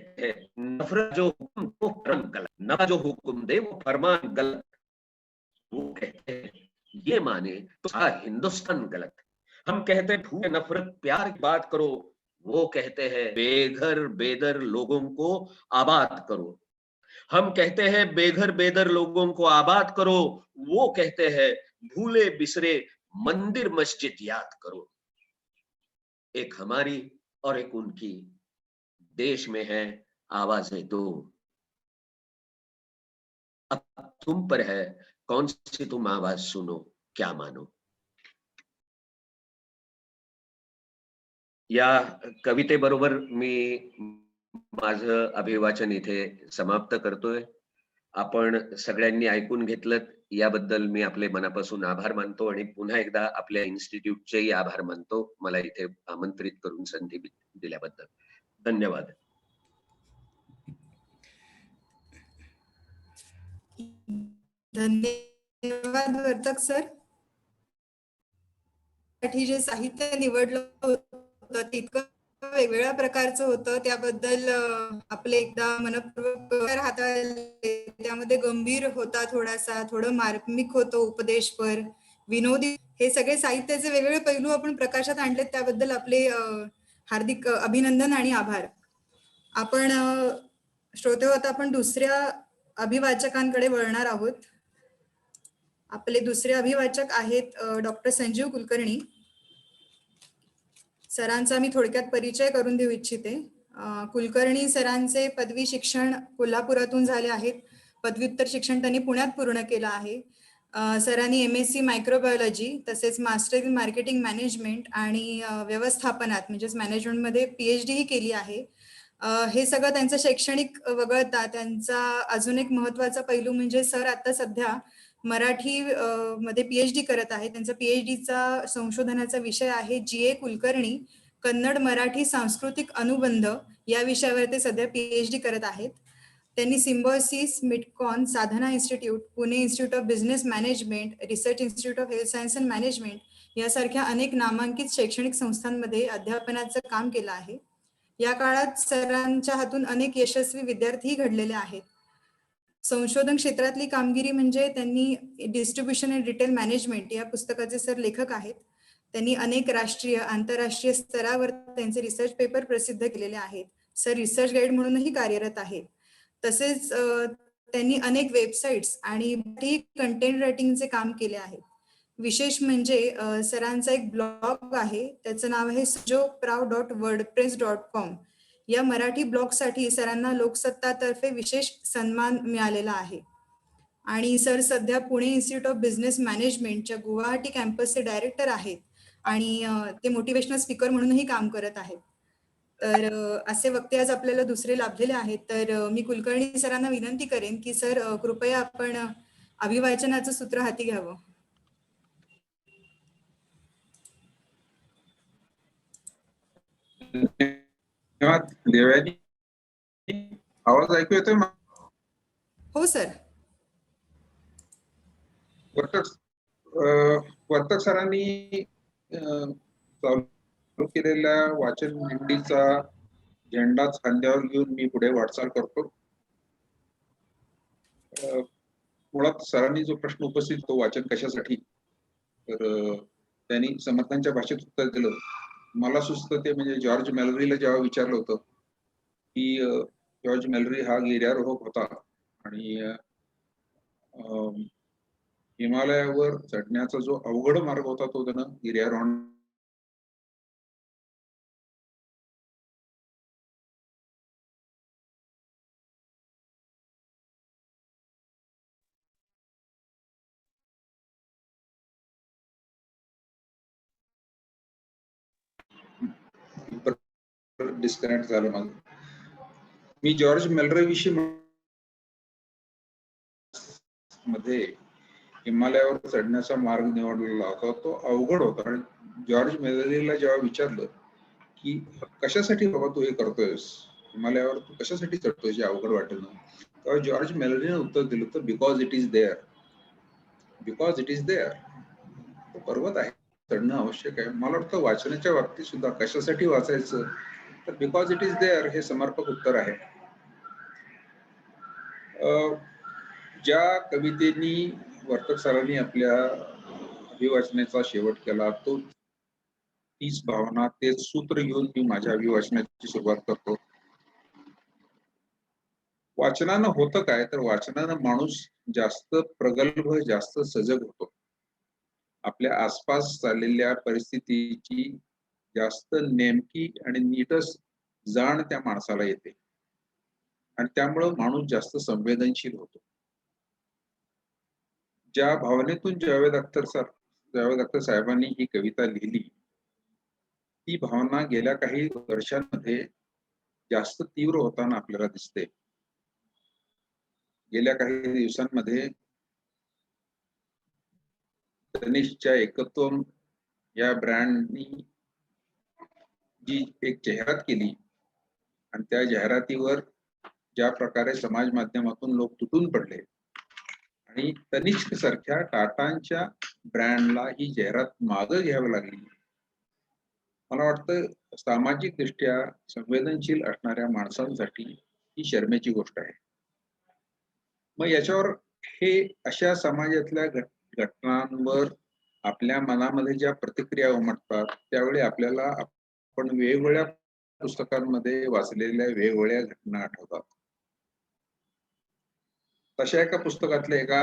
नफरत जो हुक्म वो फरमान गलत, ना जो हुक्म दे वो फरमान गलत. वो कहते हैं ये माने तो सारा हिंदुस्तान गलत. हम कहते हैं भूख नफरत प्यार की बात करो, वो कहते हैं बेघर बेदर लोगों को आबाद करो. हम कहते हैं बेघर बेदर लोगों को आबाद करो, वो कहते हैं भूले बिसरे मंदिर मस्जिद याद करो. एक हमारी और एक उनकी, देश में है आवाजें दो. अब तुम पर है कौन सी तुम आवाज सुनो, क्या मानो. या कवितेबरोबर मी माझं अभिवाचन इथे समाप्त करतोय. आपण सगळ्यांनी ऐकून घेतलं याबद्दल मी आपले मनापासून आभार मानतो आणि पुन्हा एकदा आपल्या इन्स्टिट्यूटचेही आभार मानतो, मला इथे आमंत्रित करून संधी दिल्याबद्दल. धन्यवाद. धन्यवाद वर्तक सर. जे साहित्य निवडलं होतं तितकं वेगवेगळ्या प्रकारचं होतं, त्याबद्दल आपले एकदा मनपूर्वक हाताळले. त्यामध्ये गंभीर होता थोडासा, थोडं मार्मिक होतं, उपदेशपर, विनोदी, हे सगळे साहित्याचे वेगवेगळे पैलू आपण प्रकाशात आणलेत, त्याबद्दल आपले हार्दिक अभिनंदन आणि आभार. आपण श्रोते, आता आपण दुसऱ्या अभिवाचकांकडे वळणार आहोत. आपले दुसरे अभिवाचक आहेत डॉक्टर संजीव कुलकर्णी. सरांचा मी थोडक्यात परिचय करून देऊ इच्छिते. कुलकर्णी सरांचे पदवी शिक्षण कोल्हापुरातून झाले आहेत. पदव्युत्तर शिक्षण त्यांनी पुण्यात पूर्ण केलं आहे. सरांनी MSc मायक्रोबायोलॉजी तसेच मास्टर इन मार्केटिंग मॅनेजमेंट आणि व्यवस्थापनात म्हणजेच मॅनेजमेंटमध्ये PhD ही केली आहे. हे सगळं त्यांचं शैक्षणिक वगळता त्यांचा अजून एक महत्त्वाचा पैलू म्हणजे सर आता सध्या मराठी मध्ये PhD करत आहे. त्यांचा PhDचा संशोधनाचा विषय आहे GA कुलकर्णी कन्नड मराठी सांस्कृतिक अनुबंध या विषयावर ते सध्या PhD करत आहेत. त्यांनी Symbiosis, Midcon, Sadhana institute, Pune institute of business management, research institute of health science and management यासारख्या अनेक नामांकित शैक्षणिक संस्थांमध्ये अध्यापनाचं काम केलं आहे. या काळात सरांच्या हातून अनेक यशस्वी विद्यार्थी घडलेले आहेत. संशोधन क्षेत्रातली कामगिरी म्हणजे त्यांनी डिस्ट्रीब्युशन अँड रिटेल मॅनेजमेंट या पुस्तकाचे सर लेखक आहेत. त्यांनी अनेक राष्ट्रीय आंतरराष्ट्रीय स्तरावर त्यांचे रिसर्च पेपर प्रसिद्ध केलेले आहेत. सर रिसर्च गाईड म्हणूनही कार्यरत आहेत. तसेच त्यांनी अनेक वेबसाईट्स आणि कंटेंट रायटिंगचे काम केले आहे. विशेष म्हणजे सरांचा एक ब्लॉग आहे, त्याचं नाव आहे sujoprao.wordpress.com. या मराठी ब्लॉगसाठी सरांना लोकसत्तातर्फे विशेष सन्मान मिळालेला आहे. आणि सर सध्या पुणे इन्स्टिट्यूट ऑफ बिझनेस मॅनेजमेंटच्या गुवाहाटी कॅम्पसचे डायरेक्टर आहेत आणि ते मोटिवेशनल स्पीकर म्हणूनही काम करत आहेत. तर असे वक्ते आज आपल्याला दुसरे लाभलेले आहेत. तर मी कुलकर्णी सरांना विनंती करेन की सर कृपया आपण अभिवाचनाचं सूत्र हाती घ्यावं. देवयानी, आवाज ऐकू येतोय? हो सर. वर्तक सरांनी चालू केलेल्या वाचन दिंडीचा झेंडाच खांद्यावर घेऊन मी पुढे वाटचाल करतो. मुळात सरांनी जो प्रश्न उपस्थित तो वाचन कशासाठी, तर त्यांनी समर्थांच्या भाषेत उत्तर दिलं. मला सुचतं ते म्हणजे जॉर्ज मेलरीला जेव्हा विचारलं होतं की जॉर्ज मेलरी हा गिर्यारोहक होता आणि हिमालयावर चढण्याचा जो अवघड मार्ग होता तो त्यानं गिर्यारोहण डिस्कनेक्ट झालं माझं. मी जॉर्ज मेलरी विषयी मध्ये हिमालयावर चढण्याचा मार्ग निवडलेला होता तो अवघड होता आणि जॉर्ज मेलरीला जेव्हा विचारलं की कशासाठी बाबा तू हे करतोयस, हिमालयावर तू कशासाठी चढतोय जे अवघड वाटेल ना, तेव्हा जॉर्ज मेलरीने उत्तर दिलं होतं because it is there. Because it is there. तो पर्वत आहे, चढणं आवश्यक आहे. मला वाटतं वाचनाच्या बाबतीत सुद्धा कशासाठी वाचायचं, तर बिकॉज इट इज देअर हे समर्पक उत्तर आहे. ज्या कवितेनी वर्तक सरांनी आपल्या अभिवाचनाचा शेवट केला तो तीच भावना तेच सूत्र घेऊन मी माझ्या अभिवाचनाची सुरुवात करतो. वाचनानं होतं काय, तर वाचनानं माणूस जास्त प्रगल्भ, जास्त सजग होतो. आपल्या आसपास चाललेल्या परिस्थितीची जास्त नेमकी आणि नीटच जाण त्या माणसाला येते आणि त्यामुळं माणूस जास्त संवेदनशील होतो. ज्या भावनेतून जावेद अख्तर साहेबांनी ही कविता लिहिली ती भावना गेल्या काही वर्षांमध्ये जास्त तीव्र होताना आपल्याला दिसते. गेल्या काही दिवसांमध्ये तनिष्कच्या एकत्वम या ब्रँडनी जी एक जाहिरात केली आणि त्या जाहिरातीवर ज्या प्रकारे समाज माध्यमातून लोक तुटून पडले आणि तनिष्क सारख्या टाटांच्या ब्रँडला ही जाहिरात मागे घ्यावी लागली, मला वाटतं सामाजिक दृष्ट्या संवेदनशील असणाऱ्या माणसांसाठी ही शरमेची गोष्ट आहे. मग याच्यावर हे अशा समाजातल्या घटनांवर आपल्या मनामध्ये ज्या प्रतिक्रिया उमटतात त्यावेळी आपल्याला आपण वेगवेगळ्या पुस्तकांमध्ये वाचलेल्या वेगवेगळ्या घटना आठवतात. तशा एका पुस्तकातल्या एका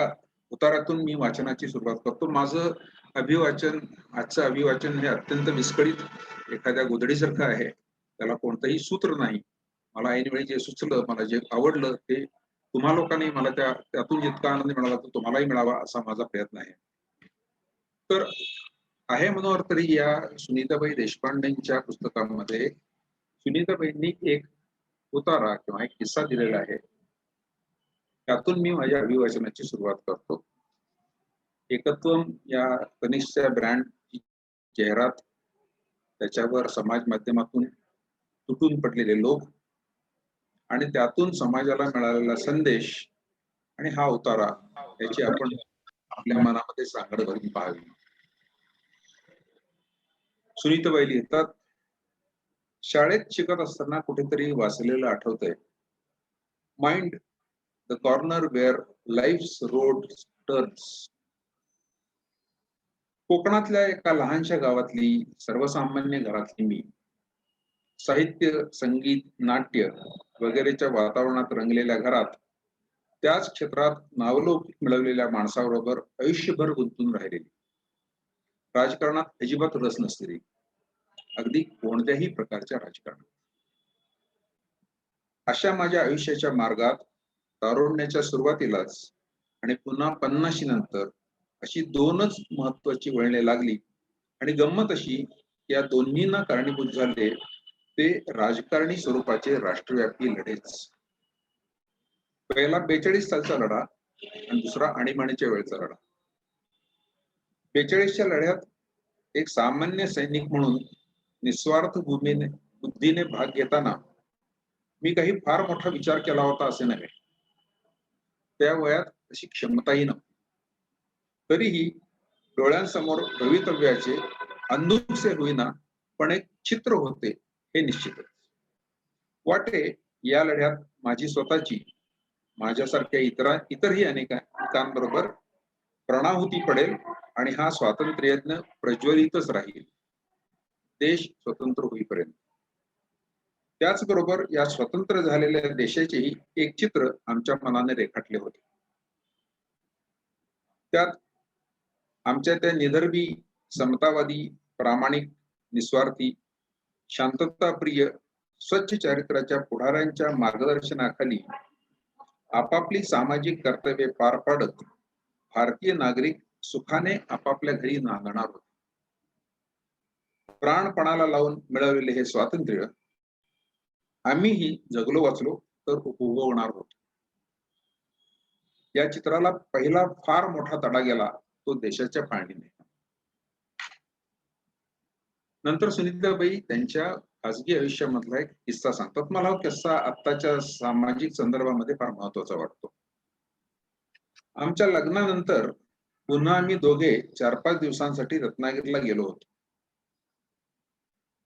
उतारातून मी वाचनाची सुरुवात करतो. माझं अभिवाचन, आजचं अभिवाचन हे अत्यंत विस्कळीत एखाद्या गोधडीसारखं आहे. त्याला कोणतंही सूत्र नाही. मला ऐनवेळी जे सुचलं, मला जे आवडलं ते तुम्हा लोकांनी मला त्यातून जितका आनंद मिळाला तो तुम्हालाही मिळावा असा माझा प्रयत्न आहे. तर आहे मनोहर तरी या सुनीताबाई देशपांडेंच्या पुस्तकामध्ये सुनीताबाईंनी एक उतारा किंवा एक किस्सा दिलेला आहे. त्यातून मी माझ्या अभिवाचनाची सुरुवात करतो. एकत्वम या कनिष्ठच्या ब्रँडची जाहिरात, त्याच्यावर समाज माध्यमातून तुटून पडलेले लोक आणि त्यातून समाजाला मिळालेला संदेश आणि हा उतारा याची आपण आपल्या मनामध्ये सांगड भरून पाहावी. सुनीताबाई लिहितात, शाळेत शिकत असताना कुठेतरी वाचलेलं आठवतंय, mind the corner where life's road turns. कोकणातल्या एका लहानशा गावातली सर्वसामान्य घरातली मी, साहित्य, संगीत, नाट्य वगैरेच्या वातावरणात रंगलेल्या घरात त्याच क्षेत्रात नावलौकिक मिळवलेल्या माणसाबरोबर आयुष्यभर गुंतून राहिलेली, राजकारणात अजिबात रस नसलेली, अगदी कोणत्याही प्रकारच्या राजकारणात. अशा माझ्या आयुष्याच्या मार्गात तारुण्याच्या सुरुवातीलाच आणि पुन्हा 50 नंतर अशी दोनच महत्वाची वळणे लागली आणि गंमत अशी या दोन्हींना कारणीभूत झाले ते राजकारणी स्वरूपाचे राष्ट्रव्यापी लढेच. पहिला 42 सालचा लढा आणि दुसरा आणीबाणीच्या वेळचा लढा. 42च्या लढ्यात एक सामान्य सैनिक म्हणून निस्वार्थ बुद्धीने भाग घेताना मी काही फार मोठा विचार केला होता असे नव्हे. त्या वयात अशी क्षमताही नव्हती. तरीही डोळ्यांसमोर भवितव्याचे अंधुकसे होईना पण एक चित्र होते हे निश्चितच. वाटे या लढ्यात माझी स्वतःची, माझ्यासारख्या इतरही अनेकांबरोबर प्राणाहुती पडेल आणि हा स्वातंत्र्य यज्ञ प्रज्वलितच राहील देश स्वतंत्र होईपर्यंत. त्याचबरोबर या स्वतंत्र झालेल्या देशाचेही एक चित्र आमच्या मनाने रेखाटले होते. त्यात आमच्या त्या निधर्मी, समतावादी, प्रामाणिक, निस्वार्थी, शांतताप्रिय, स्वच्छ चारित्र्याच्या पुढाऱ्यांच्या मार्गदर्शनाखाली आपापली सामाजिक कर्तव्ये पार पाडत भारतीय नागरिक सुखाने आपापल्या घरी नांदणार होते. प्राणपणाला लावून मिळवलेले हे स्वातंत्र्य आम्हीही जगलो वाचलो तर उपभोगणार होतो. या चित्राला पहिला फार मोठा तडा गेला तो देशाच्या फाळणीने. नंतर सुनीताबाई त्यांच्या खासगी आयुष्यामधला एक किस्सा सांगतात. मला हा किस्सा आत्ताच्या सामाजिक संदर्भामध्ये फार महत्वाचा वाटतो. आमच्या लग्नानंतर पुन्हा आम्ही दोघे 4-5 दिवसांसाठी रत्नागिरीला गेलो होतो.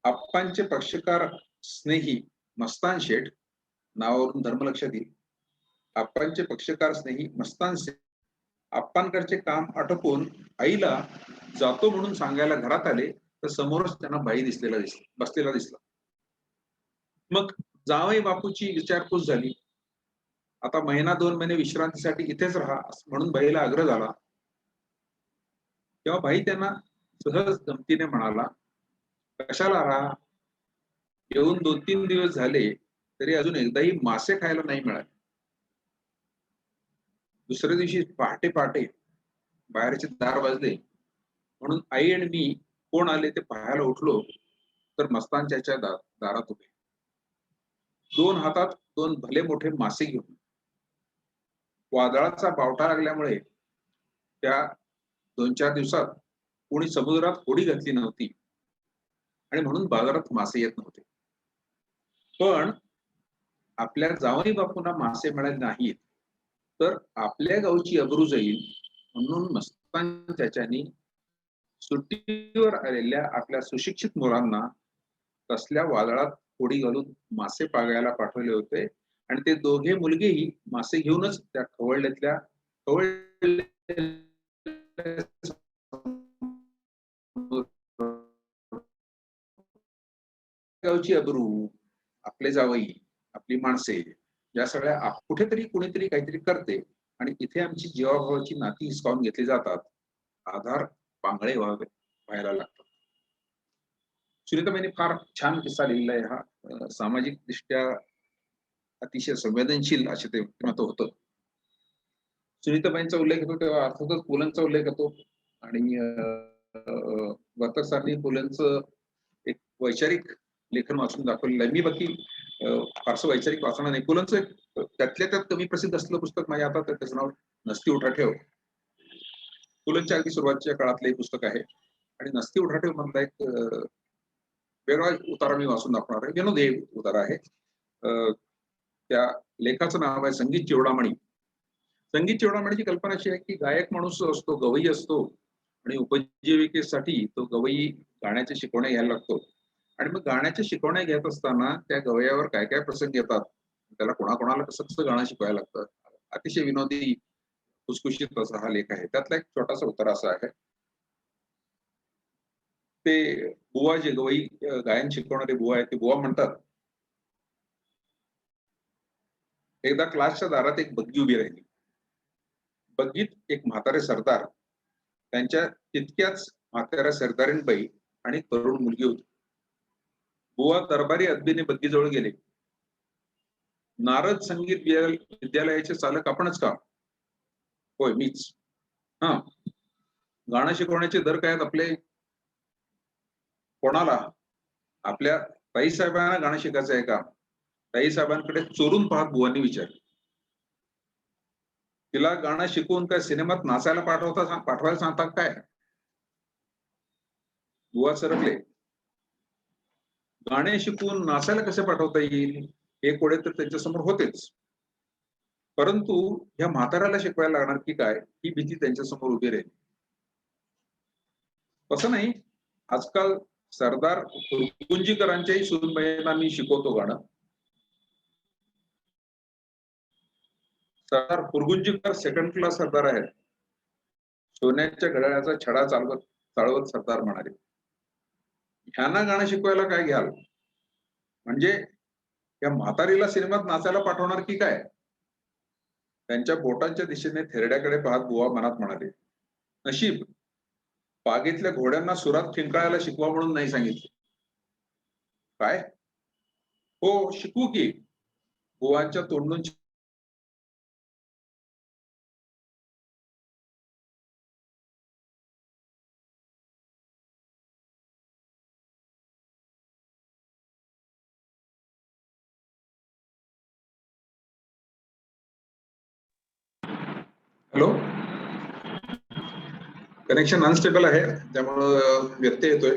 आप्पांचे पक्षकार स्नेही मस्तान शेठ, नावावरून धर्म लक्षात येईल, आप्पांचे पक्षकार स्नेही मस्तान शेठ आप्पांकडचे काम आटोपून आईला जातो म्हणून सांगायला घरात आले तर समोरच त्यांना बाई बसलेला दिसला. मग जावई बापूची विचारपूस झाली. आता 1-2 महिने विश्रांतीसाठी इथेच राहा म्हणून बाईला आग्रह झाला. तेव्हा बाई त्यांना सहज गमतीने म्हणाला, कशाला राहा, येऊन 2-3 दिवस झाले तरी अजून एकदाही मासे खायला नाही मिळाले. दुसऱ्या दिवशी पहाटे बाहेरचे दार वाजले म्हणून आई आणि मी कोण आले ते पाहायला उठलो तर मस्तानच्या दारात उभे, 2 हातात 2 भले मोठे मासे घेऊन. वादळाचा बावटा लागल्यामुळे त्या 2-4 दिवसात कोणी समुद्रात होडी घातली नव्हती आणि म्हणून बाजारात मासे येत नव्हते. पण आपल्या जावई बापूंना मासे मिळाले नाहीत तर आपल्या गावची अब्रू जाईल म्हणून मस्तान चाचांनी सुट्टीवर आलेल्या आपल्या सुशिक्षित मुलांना तसल्या वादळात होडी घालून मासे पागायला पाठवले होते आणि ते दोघे मुलगेही मासे घेऊनच त्या खवळल्यातल्या गावची अब्रू, आपले जावई, आपली माणसे, या सगळ्या कुठेतरी कुणीतरी काहीतरी करते आणि इथे आमची जीवाभावाची नाती हिसकावून घेतली जातात, आधार पांगळे व्हायला लागतात. सुनीताबाईंनी फार छान किस्सा लिहिलेला आहे हा. सामाजिक दृष्ट्या अतिशय संवेदनशील असे ते मत होतं. सुनीताबाईंचा उल्लेख होतो तेव्हा अर्थातच पुलंचा उल्लेख होतो आणि वर्तक सरांनी पुलंचं एक वैचारिक लेखन वाचून दाखवलेलं आहे. मी बाकी फारसं वैचारिक वाचणार नाही. पुलंचं एक त्यातल्या त्यात कमी प्रसिद्ध असलेलं पुस्तक माझ्या हातात आहे, त्याचं नाव नसती उठाठेव. पुलंच्या अगदी सुरुवातीच्या काळातलं एक पुस्तक आहे आणि नसती उठाठेव मधला एक वेगळा उतारा मी वाचून दाखवणार आहे. विनोदी उतारा आहे. त्या लेखाचं नाव आहे संगीत चिवडामणी. संगीत चिवडामणीची कल्पना अशी आहे की गायक माणूस असतो, गवई असतो आणि उपजीविकेसाठी तो गवई गाण्याच्या शिकवण्या घ्यायला लागतो आणि मग गाण्याच्या शिकवण्या घेत असताना त्या गवयावर काय काय प्रसंग येतात, त्याला कोणाकोणाला कसं कसं गाणं शिकवायला लागतं. अतिशय विनोदी खुसखुशीत असा हा लेख आहे. त्यातला एक छोटासा उत्तर असा आहे. ते बुवा जे गवई गायन शिकवणारे बुवा आहेत ते बुवा म्हणतात, एकदा क्लासच्या दारात एक बग्गी उभी राहिली. बग्गीत एक म्हातारे सरदार, त्यांच्या तितक्याच म्हाताऱ्या सरदारीणबाई आणि तरुण मुलगी होती. बुवा दरबारी अदबीने बग्गीजवळ गेले. नारद संगीत विद्यालयाचे चालक आपणच का? होय, मीच. हा, गाणं शिकवण्याचे दर काय आहेत आपले? कोणाला? आपल्या ताई साहेबांना गाणं शिकायचं आहे का? ताई साहेबांकडे चोरून पाहत बुवांनी विचारले. तिला गाणं शिकवून काय सिनेमात नाचायला पाठवायला सांगतात काय? बुवा सरकले. गाणे शिकवून नाचायला कसे पाठवता येईल हे कोडे तर त्यांच्या समोर होतेच, परंतु ह्या म्हाताऱ्याला शिकवायला लागणार की काय ही भीती त्यांच्या समोर उभी राहिली. असं नाही, आजकाल सरदार कुंजीकरांच्याही सुनबाईंना मी शिकवतो गाणं. सरदार पुरगुंजीकर सेकंड क्लास सरदार आहेत. सोन्याच्या घड्याळाचा छडा चालवत सरदार म्हणाले. ह्यांना गाणं शिकवायला काय घ्याल? म्हणजे या म्हातारीला सिनेमात नाचायला पाठवणार की काय? त्यांच्या बोटांच्या दिशेने थेरड्याकडे पाहत बुवा मनात म्हणाले, नशीब बागेतल्या घोड्यांना सुरात ठिंकाळायला शिकवा म्हणून नाही सांगितले. काय? हो, शिकवू की. बुवांच्या तोंडून हॅलो, कनेक्शन अनस्टेबल आहे त्यामुळं व्यत्यय येतोय,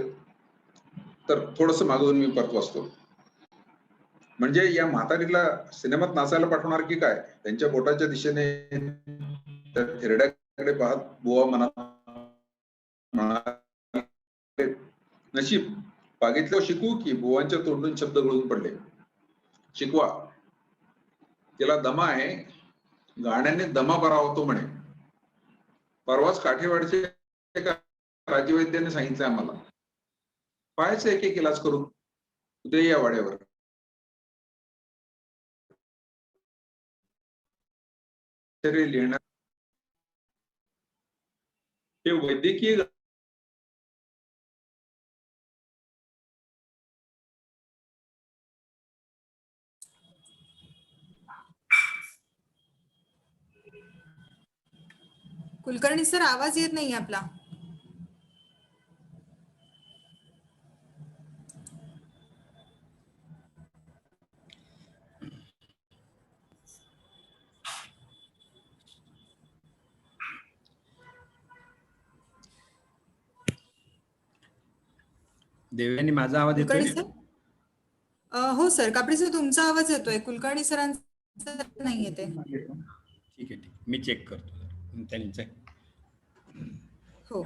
तर थोडस मागून मी परत वाचतो. म्हणजे या म्हातारीला सिनेमात नाचायला पाठवणार की काय? त्यांच्या बोटाच्या दिशेने थेरड्याकडे पाहत बुवा मनात म्हणाले, नशीब बागेतलं शिकवू की. बुवांच्या तोंडून शब्द गळून पडले. शिकवा. तिला दमा आहे, गाण्याने दमा बरा होतो म्हणे. परवाच काठेवाडचे राजवैद्याने सांगितलं आम्हाला. पाहायचं एक एक इलाज करून उद्या या वाड्यावर. लिहिणार हे वैद्यकीय कुलकर्णी सर, आवाज येत नाही आपला. देवयानी, माझा आवाज येतोय? कुलकर्णी सर, हो सर, कापडी सर तुमचा आवाज येतोय, कुलकर्णी सरांचा नाही येते. ठीक आहे, मी चेक करतो त्यांचं. हो,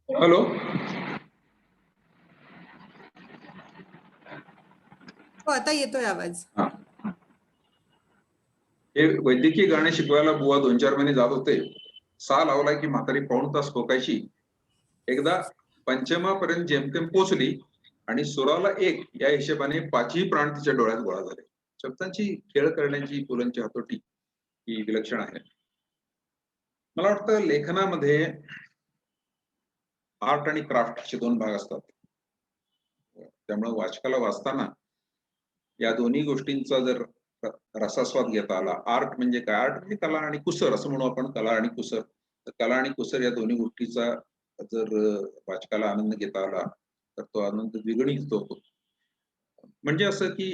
हॅलो, हो, आता येतोय आवाज. हे वैद्यकीय गाणे शिकवायला बुवा 2-4 महिने जात होते. सा लावलाय की म्हातारी पाऊण तास खोकायची. एकदा पंचमापर्यंत जेमतेम पोचली आणि सुराला एक या हिशेबाने पाचही प्राण तिच्या डोळ्यात गोळा झाले. शब्दांची खेळ करण्याची पुलंची हातोटी ही विलक्षण आहे. मला वाटतं लेखनामध्ये आर्ट आणि क्राफ्ट असे दोन भाग असतात. त्यामुळे वाचकाला वाचताना या दोन्ही गोष्टींचा जर रसास्वाद घेता आला, आर्ट म्हणजे काय, आर्ट म्हणजे कला आणि कुसर असं म्हणू आपण, कला आणि कुसर. तर कला आणि कुसर या दोन्ही गोष्टीचा जर वाचकाला आनंद घेता आला तर तो आनंद द्विगुणित होतो. म्हणजे असं की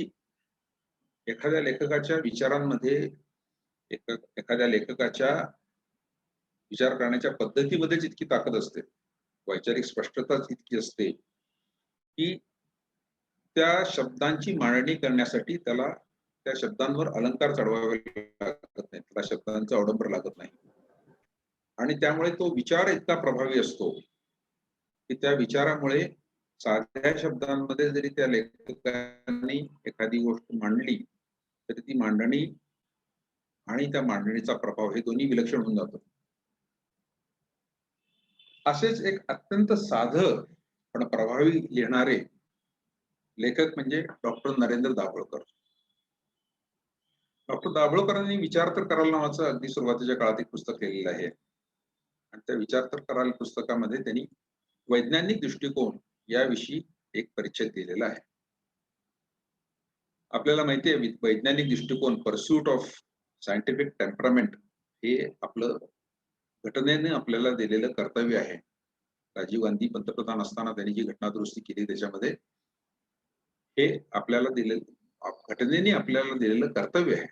एखाद्या लेखकाच्या विचारांमध्ये, एखाद्या लेखकाच्या विचार करण्याच्या पद्धतीमध्येच इतकी ताकद असते, वैचारिक स्पष्टताच इतकी असते की त्या शब्दांची मांडणी करण्यासाठी त्याला त्या शब्दांवर अलंकार चढवावे लागत नाही, त्याला शब्दांचा अवडंबर लागत नाही. आणि त्यामुळे तो विचार इतका प्रभावी असतो की त्या विचारामुळे साध्या शब्दांमध्ये जरी त्या लेखकांनी एखादी गोष्ट मांडली तरी ती मांडणी आणि त्या मांडणीचा प्रभाव हे दोन्ही विलक्षण होऊन जातं. असेच एक अत्यंत साधं पण प्रभावी लिहिणारे लेखक म्हणजे डॉक्टर नरेंद्र दाभोळकर. डॉक्टर दाभोळकरांनी विचार तर कराल नावाचं अगदी सुरुवातीच्या काळात एक पुस्तक लिहिलेलं आहे. आणि त्या विचार तर कराल पुस्तकामध्ये त्यांनी वैज्ञानिक दृष्टिकोन याविषयी एक परिच्छेद दिलेला आहे. आपल्याला माहिती आहे वैज्ञानिक दृष्टिकोन, परस्यूट ऑफ सायंटिफिक टेम्परामेंट, हे आपलं घटनेने आपल्याला दिलेलं कर्तव्य आहे. राजीव गांधी पंतप्रधान असताना त्यांनी जी घटना दुरुस्ती केली त्याच्यामध्ये हे आपल्याला दिलेलं, घटनेने आपल्याला दिलेलं कर्तव्य आहे,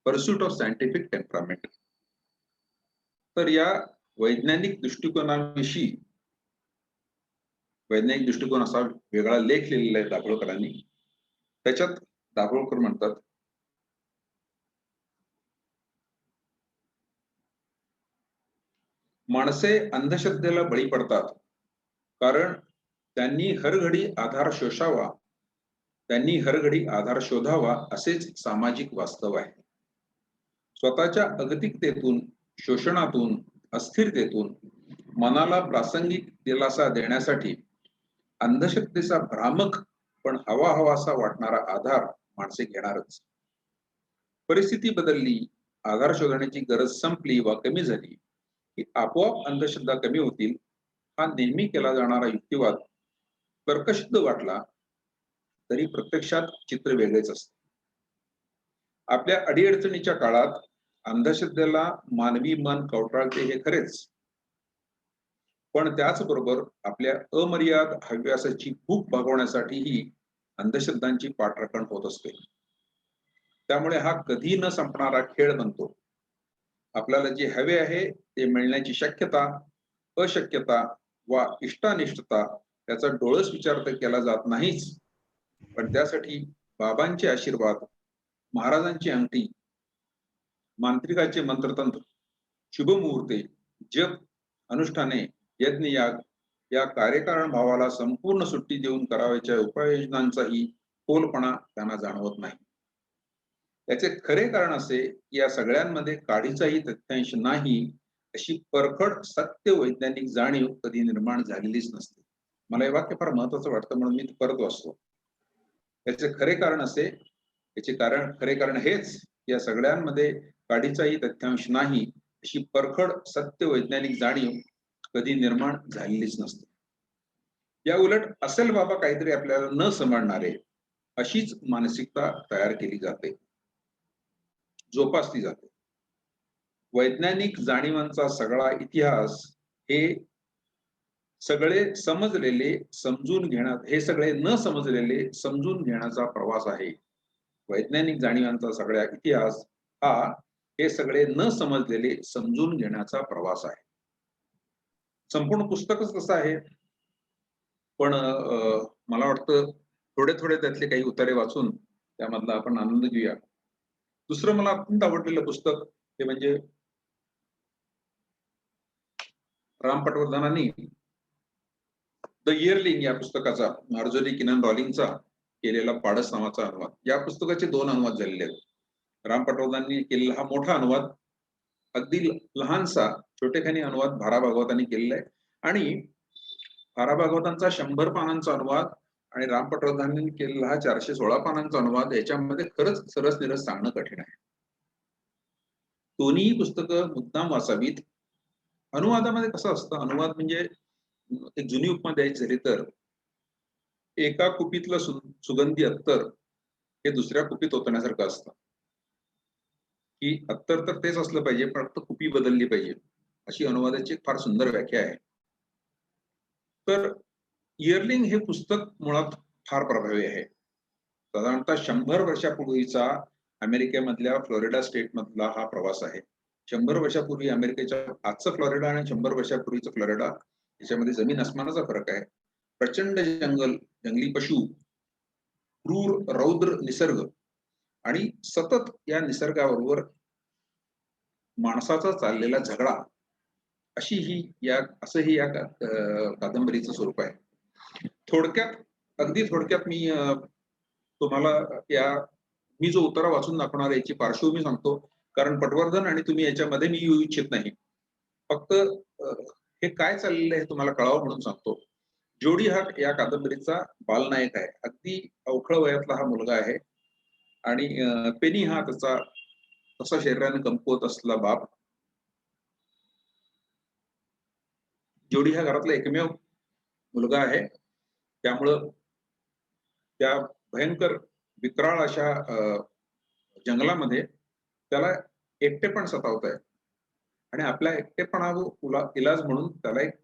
परस्यूट ऑफ सायंटिफिक टेम्परामेंट. तर या वैज्ञानिक दृष्टिकोनाविषयी वैज्ञानिक दृष्टिकोन असा वेगळा लेख लिहिलेला आहे दाभोळकरांनी. त्याच्यात दाभोळकर म्हणतात, माणसे अंधश्रद्धेला बळी पडतात कारण त्यांनी हरघडी आधार शोषावा, त्यांनी हरघडी आधार शोधावा असेच सामाजिक वास्तव आहे. स्वतःच्या अगतिकतेतून, शोषणातून, अस्थिरतेतून मनाला प्रासंगिक दिलासा देण्यासाठी अंधश्रद्धेचा भ्रामक पण हवा हवासा वाटणारा आधार माणसे घेणारच. परिस्थिती बदलली, आधार शोधण्याची गरज संपली वा कमी झाली की आपोआप अंधश्रद्धा कमी होतील, हा नेहमी केला जाणारा युक्तिवाद तर्कशुद्ध वाटला तरी प्रत्यक्षात चित्र वेगळेच असते. आपल्या अडीअडचणीच्या काळात अंधश्रद्धेला मानवी मन कवटाळते हे खरेच, पण त्याचबरोबर आपल्या अमर्याद हव्यासाची भूक भागवण्यासाठीही अंधश्रद्धांची पाठराखण होत असते. त्यामुळे हा कधी न संपणारा खेळ बनतो. आपल्याला जे हवे आहे ते मिळण्याची शक्यता, अशक्यता वा इष्टानिष्टता त्याचा डोळस विचार तर केला जात नाहीच, पण त्यासाठी बाबांचे आशीर्वाद, महाराजांची अंगठी, मांत्रिकाचे मंत्रतंत्र, शुभमुहूर्ते, जप, अनुष्ठाने, यज्ञयाग या कार्यकारण भावाला संपूर्ण सुट्टी देऊन करावयाच्या उपाययोजनांचाही फोलपणा त्यांना जाणवत नाही. याचे खरे कारण असे की या सगळ्यांमध्ये काडीचाही तथ्यांश नाही अशी परखड सत्य वैज्ञानिक जाणीव कधी निर्माण झालेलीच नसते. मला हे वाक्य फार महत्वाचं वाटतं म्हणून मी परत वाचतो. याचे खरे कारण असे, याचे खरे कारण हेच, या सगळ्यांमध्ये काडीचाही तथ्यांश नाही अशी परखड सत्य वैज्ञानिक जाणीव कधी निर्माण झालेलीच नसते. या उलट असेल बाबा काहीतरी आपल्याला न समजणारे अशीच मानसिकता तयार केली जाते, जोपासली जाते. वैज्ञानिक जाणीवांचा सगळा इतिहास हे सगळे समजलेले समजून घेण्यात, हे सगळे न समजलेले समजून घेण्याचा प्रवास आहे. वैज्ञानिक जाणीवांचा सगळा इतिहास हा हे सगळे न समजलेले समजून घेण्याचा प्रवास आहे. संपूर्ण पुस्तकच कसं आहे, पण मला वाटतं थोडे थोडे त्यातले काही उतारे वाचून त्यामधला आपण आनंद घेऊया. दुसरं मला अत्यंत आवडलेलं पुस्तक ते म्हणजे राम पटवर्धनांनी द इयरलिंग या पुस्तकाचा, मार्जोरी किनन रॉलिंगचा केलेला पाडस नावाचा अनुवाद. या पुस्तकाचे 2 अनुवाद झालेले आहेत. राम पटवर्धनांनी केलेला हा मोठा अनुवाद अगदी लहानसा छोटेखानी अनुवाद भारा भागवतांनी केलेला आहे आणि भारा भागवतांचा 100 पानांचा अनुवाद आणि राम पटवर्धनांनी केलेला हा 416 पानांचा अनुवाद याच्यामध्ये खरंच सरस सांगणं कठीण आहे. दोन्ही पुस्तकं मुद्दाम वाचावीत. अनुवादामध्ये कसं असतं, अनुवाद म्हणजे एक जुनी उपमा द्यायची झाली तर एका कुपीतलं सुगंधी अत्तर हे दुसऱ्या कुपीत ओतण्यासारखं असतं, की अत्तर तर तेच असलं पाहिजे पण फक्त कुपी बदलली पाहिजे, अशी अनुवादाची एक फार सुंदर व्याख्या आहे. तर इयरलिंग हे पुस्तक मुळात फार प्रभावी आहे. साधारणतः 100 वर्षापूर्वीचा अमेरिकेमधल्या फ्लोरिडा स्टेट मधला हा प्रवास आहे. 100 वर्षापूर्वी अमेरिकेच्या आजचं फ्लोरिडा आणि 100 वर्षापूर्वीचं फ्लोरिडा याच्यामध्ये जमीन अस्मानाचा फरक आहे. प्रचंड जंगल, जंगली पशु, क्रूर रौद्र निसर्ग आणि सतत या निसर्गाबरोबर माणसाचा चाललेला झगडा, असंही या कादंबरीचं स्वरूप आहे. अगदी थोडक्यात मी तुम्हाला मी जो उतारा वाचून दाखवणार याची पार्श्वभूमी सांगतो, कारण पटवर्धन आणि तुम्ही याच्यामध्ये मी येऊ इच्छित नाही. फक्त हे काय चाललेलं आहे तुम्हाला कळावं म्हणून सांगतो. जोडी हा या कादंबरीचा बालनायक आहे. अगदी अवखळ वयातला हा मुलगा आहे आणि पेनी हा त्याचा तसा शरीराने कमकुवत असलेला बाप. जोडी हा घरातला एकमेव मुलगा आहे, त्यामुळं त्या भयंकर विक्राळ अशा जंगलामध्ये त्याला एकटेपण सतावत आहे आणि आपल्या एकटेपणावर इलाज म्हणून त्याला एक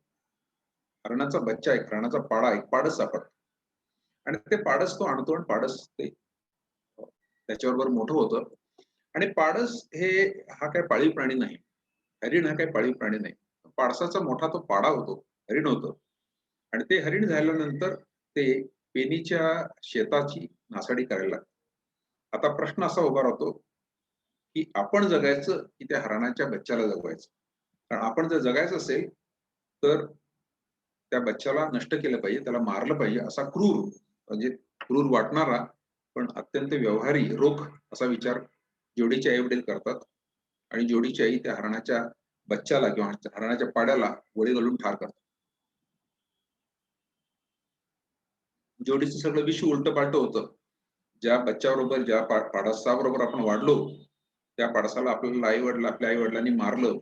हरणाचा बच्चा, एक हरणाचा एक पाडस सापडतो आणि ते पाडस तो आणतो आणि पाडस ते त्याच्याबरोबर मोठं होतं. आणि पाडस हा काही पाळीव प्राणी नाही, हरिण हा काही पाळीव प्राणी नाही. पाडसाचा मोठा तो पाडा होतो, हरिण होतं आणि ते हरिण झाल्यानंतर ते पेनीच्या शेताची नासाडी करायला लागतं. आता प्रश्न असा उभा राहतो की आपण जगायचं की त्या हरणाच्या बच्च्याला जगवायचं. कारण आपण जर जगायचं असेल तर त्या बच्च्याला नष्ट केलं पाहिजे, त्याला मारलं पाहिजे, असा म्हणजे क्रूर वाटणारा पण अत्यंत व्यवहारी रोख असा विचार जोडीचे आई वडील करतात आणि जोडीची आई त्या हरणाच्या बच्च्याला किंवा हरणाच्या पाड्याला गोळी घालून ठार करतात. जोडीचं सगळं विश्व उलट पालट होतं. ज्या बच्च्याबरोबर, ज्या पाडसाबरोबर आपण वाढलो, त्या पाडसाला आपल्या आई वडिलांनी मारलं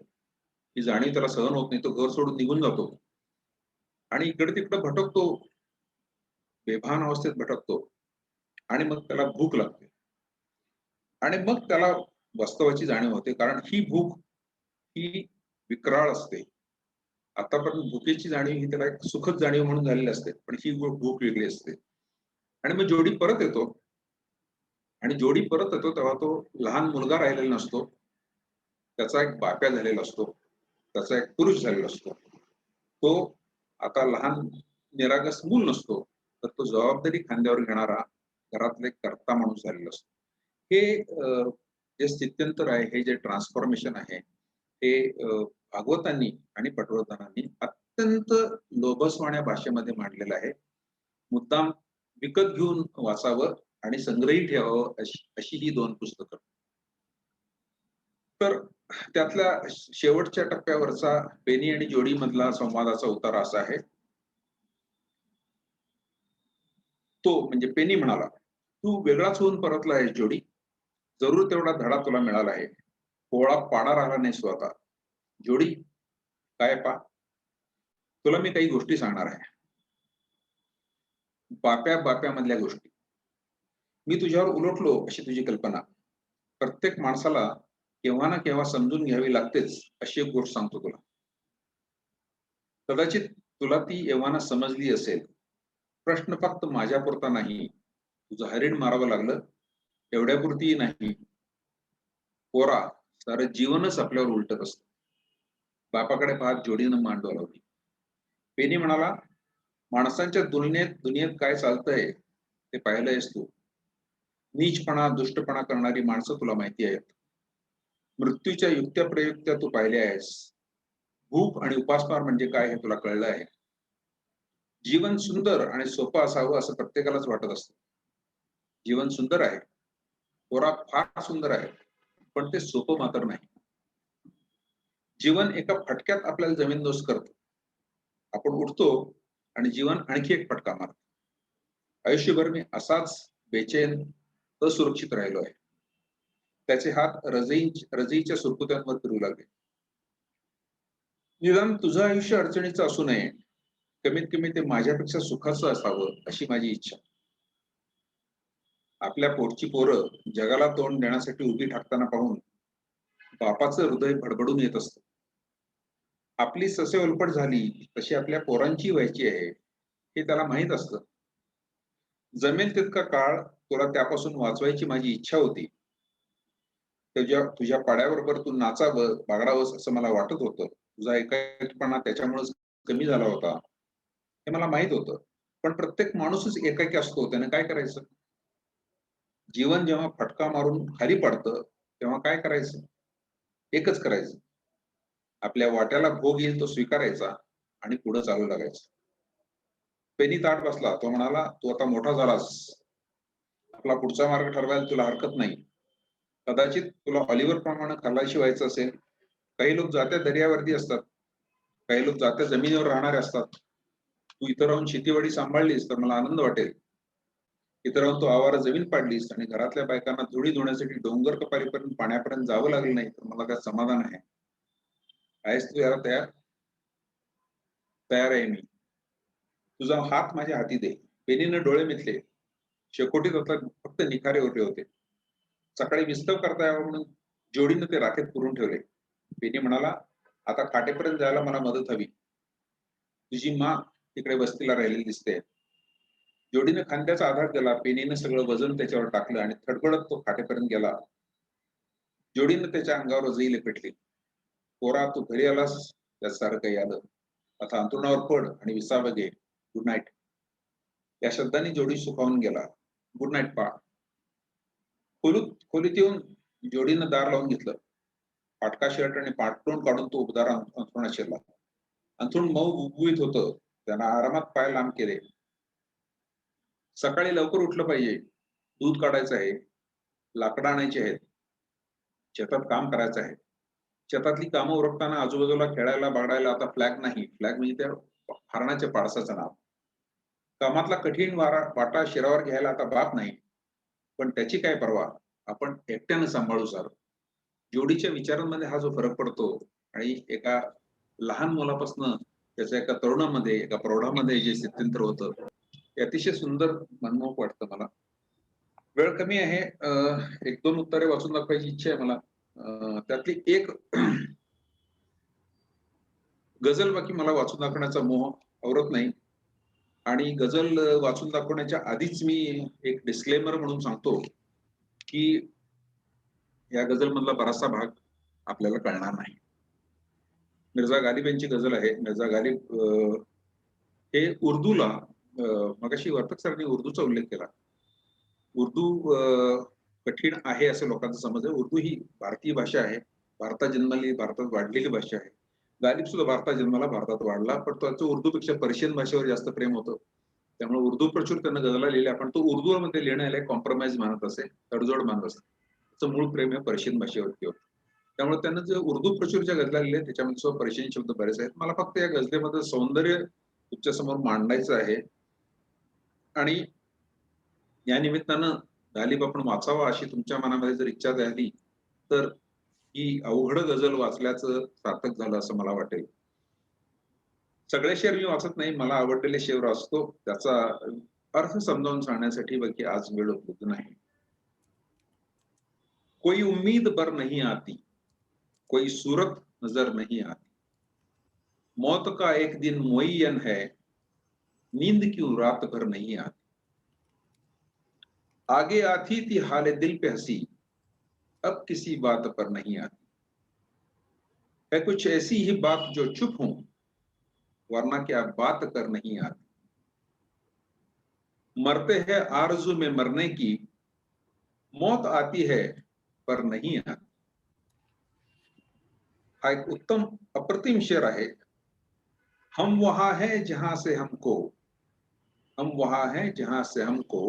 ही जाणीव त्याला सहन होत नाही. तो घर सोडून निघून जातो आणि इकडे तिकडे भटकतो, बेभान अवस्थेत भटकतो आणि मग त्याला भूक लागते आणि मग त्याला वास्तवाची जाणीव होते. कारण ही भूक ही विक्राळ असते. आतापर्यंत भुकेची जाणीव ही त्याला एक सुखद जाणीव म्हणून झालेली असते, पण ही भूक वेगळी असते. आणि मग जोडी परत येतो आणि तेव्हा तो लहान मुलगा राहिलेला नसतो, त्याचा एक बाप्या झालेला असतो, त्याचा एक पुरुष झालेला असतो. तो आता लहान निरागस मूल नसतो, तर तो जबाबदारी खांद्यावर घेणारा घरातले कर्ता माणूस झालेला असतो. हे जे स्थित्यंतर आहे, हे जे ट्रान्सफॉर्मेशन आहे, हे भागवतांनी आणि पटवर्धनांनी अत्यंत लोभसवाण्या भाषेमध्ये मांडलेलं आहे. मुद्दाम विकत घेऊन वाचावं आणि संग्रही ठेवावं अशी ही 2 पुस्तकं. तर त्यातल्या शेवटच्या टप्प्यावरचा पेनी आणि जोडी मधला संवादाचा उतारा असा आहे. तो म्हणजे पेनी म्हणाला, तू वेगळाच होऊन परतला आहेस जोडी, जरूर तेवढा धडा तुला मिळाला आहे. पोळा पाडा राहिला नाही स्वतः. जोडी काय पा, तुला मी काही गोष्टी सांगणार आहे, बाप्यामधल्या गोष्टी. मी तुझ्यावर उलटलो अशी तुझी कल्पना. प्रत्येक माणसाला केव्हा ना केव्हा समजून घ्यावी लागतेच अशी एक गोष्ट सांगतो तुला. कदाचित तुला ती एव्हाना समजली असेल. प्रश्न फक्त माझ्यापुरता नाही, तुझं हरिण मारावं लागलं एवढ्यापुरती नाही. पोरा, सारं जीवनच आपल्यावर उलटत असतं. बापाकडे पाहत जोडीनं मान डोलावली. पेनी म्हणाला, माणसांच्या दुनियेत काय चालतंय ते पाहिलंयस तू. नीचपणा, दुष्टपणा करणारी माणसं तुला माहिती आहेत. मृत्यूच्या युक्त्या प्रयुक्त्या तू पाहिल्या आहेस. भूक आणि उपासमार म्हणजे काय हे तुला कळलं आहे. जीवन सुंदर आणि सोपं असावं असं प्रत्येकालाच वाटत असतं. जीवन सुंदर आहे, पोरा फार सुंदर आहे, पण ते सोपं मात्र नाही. जीवन एका फटक्यात आपल्याला जमीनदोस्त करतं. आपण उठतो आणि जीवन आणखी एक फटका मारतो. आयुष्यभर मी असाच बेचैन, असुरक्षित राहिलो आहे. त्याचे हात रजईच्या सुरकुत्यांवर फिरू लागले. निदान तुझं आयुष्य अडचणीचं असू नये, कमीत कमी ते माझ्यापेक्षा सुखाचं असावं अशी माझी इच्छा. आपल्या पोटची पोरं जगाला तोंड देण्यासाठी उभी ठाकताना पाहून बापाचं हृदय भडभडून येत असतं. आपली ससेवलपट झाली तशी आपल्या पोरांची व्हायची आहे हे त्याला माहित असतं. जमेल तितका काळ तुला त्यापासून वाचवायची माझी इच्छा होती. तुझ्या पाड्याबरोबर तू नाचावं, बागडावंस असं मला वाटत होतं. तुझा एकाकीपणा त्याच्यामुळेच कमी झाला होता हे मला माहित होतं. पण प्रत्येक माणूसच एकाकी असतो, त्याने काय करायचं? जीवन जेव्हा फटका मारून खाली पडतं तेव्हा काय करायचं? एकच करायचं, आपल्या वाट्याला भोग येईल तो स्वीकारायचा आणि पुढे चालू लागायचं. पेनी ताट बसला. तो म्हणाला, तू आता मोठा झालास, आपला पुढचा मार्ग ठरवायला तुला हरकत नाही. कदाचित तुला ऑलिव्हर प्रमाणे खलाशी व्हायचं असेल. काही लोक जात्या दर्यावरती असतात, काही लोक जात्या जमिनीवर राहणारे असतात. तू इथं राहून शेतीवाडी सांभाळलीस तर मला आनंद वाटेल. इथं राहून तू आवारा जमीन पाडलीस आणि घरातल्या बायकांना धुळी धुण्यासाठी डोंगर कपारीपर्यंत पाण्यापर्यंत जावं लागलं नाही तर मला काय समाधान आहे. आहेस तू याला तयार? तयार आहे मी. तुझा हात माझ्या हाती दे. पेनीनं डोळे मिटले. शेकोटीत आता फक्त निखारे उरले होते. सकाळी विस्तव करता यावं म्हणून जोडीनं ते राखेत पुरून ठेवले. पेनी म्हणाला, आता काटेपर्यंत जायला मला मदत हवी. तुझी माँ तिकडे वस्तीला राहिलेली दिसते. जोडीनं खांद्याचा आधार दिला. पेनीनं सगळं वजन त्याच्यावर टाकलं आणि थडबडत तो काटेपर्यंत गेला. जोडीनं त्याच्या अंगावर रजई पेटली. पोरा, तू घरी आलास त्यासारखं काही आलं. आता अंथरुणावर पड आणि विसावं घे. Good night. या शब्दांनी जोडी सुखावून गेला. गुड नाईट पा. खोलीत येऊन जोडीनं दार लावून घेतलं. फाटका शर्ट आणि पाठतोंड काढून तो उबदार अंथरुणात शिरला. अंथरुण मऊ गुबगुबीत होतं. त्यांना आरामात पाय लांब केले. सकाळी लवकर उठलं पाहिजे. दूध काढायचं आहे, लाकडं आणायची आहेत, शेतात काम करायचं आहे. शेतातली कामं उरकताना आजूबाजूला खेळायला बागडायला आता फ्लॅग नाही. फ्लॅग म्हणजे त्या हरणाच्या पाडसाचं नाव. कामातला कठीण वाटा शिरावर घ्यायला आता बाप नाही, पण त्याची काय परवा, आपण एकट्यानं सांभाळू सार. जोडीच्या विचारांमध्ये हा जो फरक पडतो आणि एका लहान मुलापासून त्याच्या एका तरुणामध्ये, एका प्रौढामध्ये जे स्थित्यंतर होतं ते अतिशय सुंदर, मनमोहक वाटतं मला. वेळ कमी आहे. 1-2 उत्तरे वाचून दाखवायची इच्छा आहे मला. त्यातली एक गझल बाकी मला वाचून दाखवण्याचा मोह आवरत नाही. आणि गझल वाचून दाखवण्याच्या आधीच मी एक डिस्क्लेमर म्हणून सांगतो की या गझल मधला बराचसा भाग आपल्याला कळणार नाही. मिर्झा गालिब यांची गझल आहे. मिर्झा गालिब हे उर्दूला, मगाशी वर्तक सरांनी उर्दूचा उल्लेख केला. उर्दू कठीण आहे असं लोकांचा समज आहे. उर्दू ही भारतीय भाषा आहे. भारतात जन्मलेली, भारतात वाढलेली भाषा आहे. गालिब सुद्धा भारतात जन्माला, भारतात वाढला, पण त्याचं उर्दूपेक्षा पर्शियन भाषेवर जास्त प्रेम होतं. त्यामुळे उर्दू प्रचूर त्यानं गझला लिहिल्या, पण तो उर्दूमध्ये लिहिण्याला कॉम्प्रोमाइज मानत असे, तडजोड मानत असे. त्याचं मूळ प्रेम हे पर्शियन भाषेवरती होतं. त्यामुळे त्यानं जे उर्दू प्रचूरच्या गझला लिहिल्या त्याच्यामध्ये सुद्धा पर्शियन शब्द बरेच आहेत. मला फक्त या गझलेमध्ये सौंदर्य तुमच्या समोर मांडायचं आहे आणि या निमित्तानं गालिब आपण वाचावा अशी तुमच्या मनामध्ये जर इच्छा झाली तर ही अवघड गझल वाचल्याचं सार्थक झालं असं मला वाटेल. सगळे शेर मी वाचत नाही, मला आवडलेले शेर वाचतो. त्याचा अर्थ समजावून सांगण्यासाठी बाकी आज वेळ उपलब्ध नाही. कोई उम्मीद बर नहीं आती, कोई सूरत नजर नहीं आती, मौत का एक दिन मुअय्यन है, नींद क्यों रात भर नहीं आती, आगे आती थी हाले दिल पे हंसी, अब किसी बात पर नहीं आती, है कुछ ऐसी ही बात जो चुप हूं, वरना क्या बात कर नहीं आती, मरते हैं आरज़ू में मरने की, मौत आती है पर नहीं आती. हा एक उत्तम अप्रतिम शेर आहे. हम वहां हैं जहां से हमको, हम वहां हैं जहां से हमको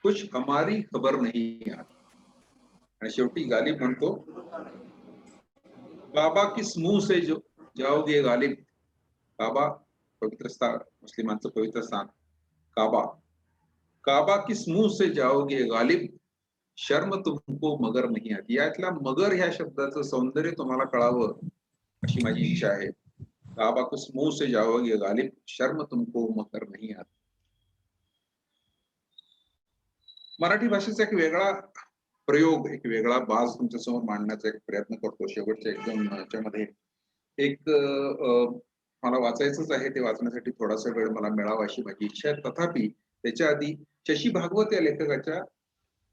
कुछ हमारी खबर नहीं आती. आणि शेवटी गालिब म्हणतो, काबा किस मुंह से जो जाओगे गालिब. काबा पवित्र स्थान, मुस्लिमांचं पवित्र स्थान काबा. काबा किस मुंह से जाओगे गालिब, शर्म तुमको मगर नहीं आती. यातल्या मगर ह्या शब्दाचं सौंदर्य तुम्हाला कळावं अशी माझी इच्छा आहे. काबा किस मुंह से जाओगे गालिब, शर्म तुमको मगर नहीं आती. मराठी भाषेचा एक वेगळा प्रयोग, एक वेगळा बाज तुमच्या समोर मांडण्याचा एक प्रयत्न करतो. शेवटच्या एक दोन याच्यामध्ये एक मला वाचायचंच आहे, ते वाचण्यासाठी थोडासा वेळ मला मिळावा अशी माझी इच्छा आहे. तथापि त्याच्या आधी शशी भागवत या लेखकाच्या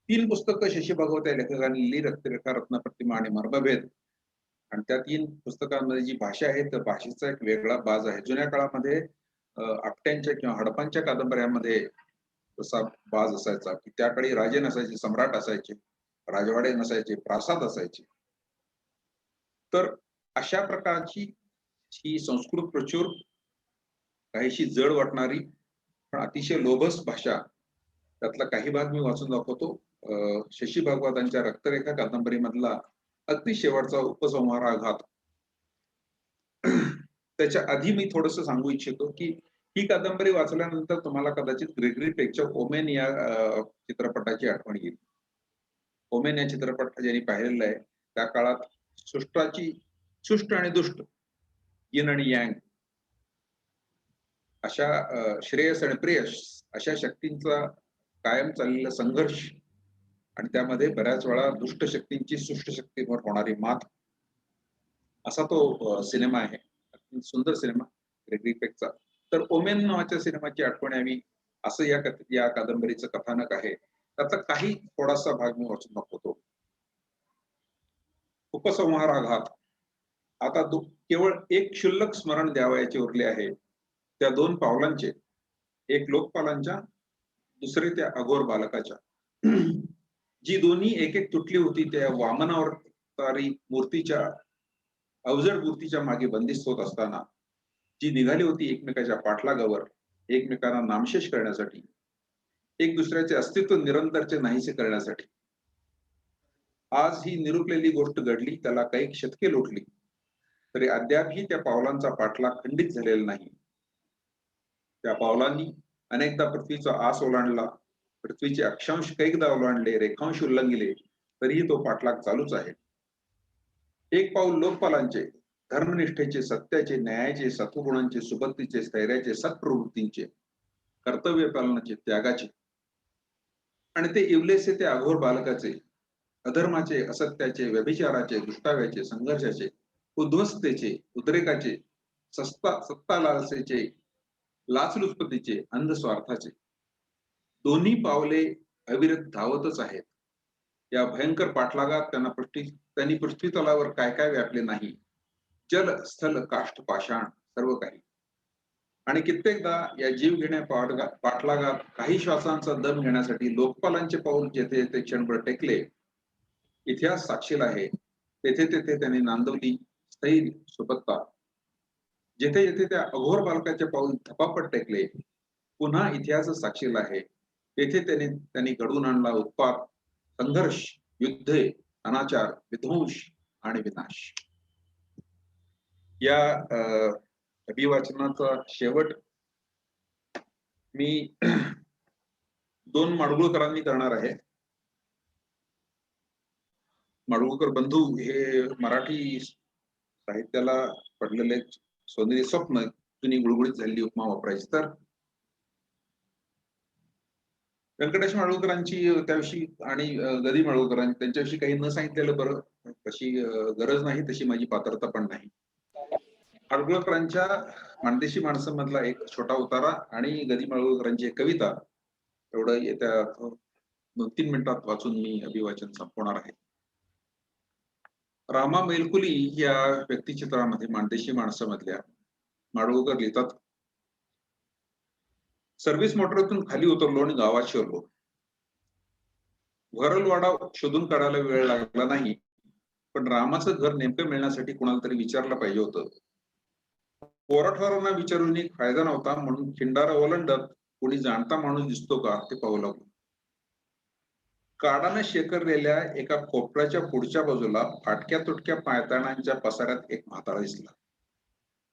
3 पुस्तकं शशी भागवत या लेखकांनी लिहिली, रक्तरेखा, रत्नप्रतिमा आणि मर्मभेद. आणि त्या 3 पुस्तकांमध्ये जी भाषा आहे त्या भाषेचा एक वेगळा बाज आहे. जुन्या काळामध्ये आपट्यांच्या किंवा हडपांच्या कादंबऱ्यांमध्ये तसा बाज असायचा की त्या काळी राजे नसायचे, सम्राट असायचे, राजवाडे नसायचे, प्रासाद असायचे. तर अशा प्रकारची ही संस्कृत प्रचूर, काहीशी जड वाटणारी पण अतिशय लोभस भाषा, त्यातला काही भाग मी वाचून दाखवतो. शशी भागवतांच्या रक्तरेखा कादंबरीमधला अगदी शेवटचा उपसंहार आघात. त्याच्या आधी मी थोडस सांगू इच्छितो की ही कादंबरी वाचल्यानंतर तुम्हाला कदाचित ग्रेगरी पेकच्या ओमेन या चित्रपटाची आठवण येईल. ओमेन या चित्रपट ज्यांनी पाहिलेला आहे त्या काळात सुष्ट आणि दुष्ट, यिन आणि यांग अशा श्रेयस आणि प्रेयस अशा शक्तींचा कायम चाललेला संघर्ष आणि त्यामध्ये बऱ्याच वेळा दुष्ट शक्तींची सुष्ट शक्तीवर होणारी मात, असा तो सिनेमा आहे. सुंदर सिनेमा ग्रेगरी पेकचा. तर ओमेन नावाच्या सिनेमाची आठवण यावी असं या कादंबरीचं कथानक आहे. त्याचा काही थोडासा भाग मी वाचून दाखवतो. उपसंहार आघात. आता केवळ एक क्षुल्लक स्मरण द्यावयाचे उरले आहे, त्या 2 पावलांचे, एक लोकपालांच्या, दुसरे त्या अघोर बालकाच्या. जी दोन्ही एक एक तुटली होती त्या वामनावतारी मूर्तीच्या, अवजड मूर्तीच्या मागे बंदिस्त होत असताना, जी निघाली होती एकमेकाच्या पाठलागावर, एकमेकांना नामशेष करण्यासाठी, एक दुसऱ्याचे अस्तित्व निरंतरचे नाहीसे करण्यासाठी. आज ही निरुपलेली गोष्ट घडली, त्याला काही शतके लोटली, तरी अद्यापही त्या पावलांचा पाठलाग खंडित झालेला नाही. त्या पावलांनी अनेकदा पृथ्वीचा आस ओलांडला, पृथ्वीचे अक्षांश कैकदा ओलांडले, रेखांश उल्लंघिले, तरीही तो पाठलाग चालूच आहे. एक पाऊल लोकपालांचे, धर्मनिष्ठेचे, सत्याचे, न्यायाचे, सत्वगुणांचे, सुबत्तीचे, स्थैर्याचे, सत्प्रवृत्तींचे, कर्तव्य पालनाचे, त्यागाचे, आणि ते इवलेसे त्या अघोर बालकाचे, अधर्माचे, असत्याचे, व्यभिचाराचे, दुष्टाव्याचे, संघर्षाचे, उद्ध्वस्तेचे, उद्रेकाचे, सत्ता लालसेचे, लाचलुचपतीचे, अंधस्वार्थाचे, दोन्ही पावले अविरत धावतच आहेत. या भयंकर पाठलागात त्यांनी पृथ्वी तलावर काय काय व्यापले नाही, जल, स्थल, काष्ठ, पाषाण, सर्व काही. आणि कित्येकदा या जीव घेण्या पाठलागात काही श्वासांचा दम घेण्यासाठी लोकपालांचे पाऊल जेथे ते क्षणभर टेकले, इतिहास साक्षीला आहे. तेथे तेथे त्यांनी नांदवली स्थैर्य, सुबत्ता. जेथे जेथे त्या अघोर बालकाचे पाऊल धपापट टेकले, पुन्हा इतिहास साक्षीला आहे. तेथे त्यांनी घडवून आणला उत्पात, संघर्ष, युद्धे, अनाचार, विध्वंस आणि विनाश. या अभिवाचनाचा शेवट मी 2 माडगुळकरांनी करणार आहे. माडगुळकर बंधू हे मराठी साहित्याला पडलेले सोनेरी स्वप्न, जुनी गुळगुळीत झालेली उपमा वापरायची. तर व्यंकटेश माडगुळकरांची त्याविषयी आणि गदी माडगुळकरांची त्यांच्याविषयी काही न सांगितलेलं बरं. तशी गरज नाही, तशी माझी पात्रता पण नाही. माडगुळकरांच्या माणदेशी माणसं मधला एक छोटा उतारा आणि गदी माडगुळकरांची एक कविता, एवढं येत्या 2-3 मिनिटात वाचून मी अभिवाचन संपवणार आहे. रामा मैलकुली या व्यक्तिचित्रामध्ये माणदेशी माणसं मधल्या माडगुळकर लिहितात, सर्व्हिस मोटरतून खाली उतरलो आणि गावात शिरलो. घरलवाडा शोधून काढायला वेळ लागला नाही, पण रामाचं घर नेमकं मिळण्यासाठी कोणाला तरी विचारलं पाहिजे होतं. पोराठोरांना विचारून फायदा नव्हता, म्हणून खिंडारा ओलांडत कोणी जाणता माणूस दिसतो का ते पाहू लागलो. काडानं शेकरलेल्या एका कोपऱ्याच्या पुढच्या बाजूला फाटक्या तुटक्या पायताणांच्या पसाऱ्यात एक म्हातारा दिसला.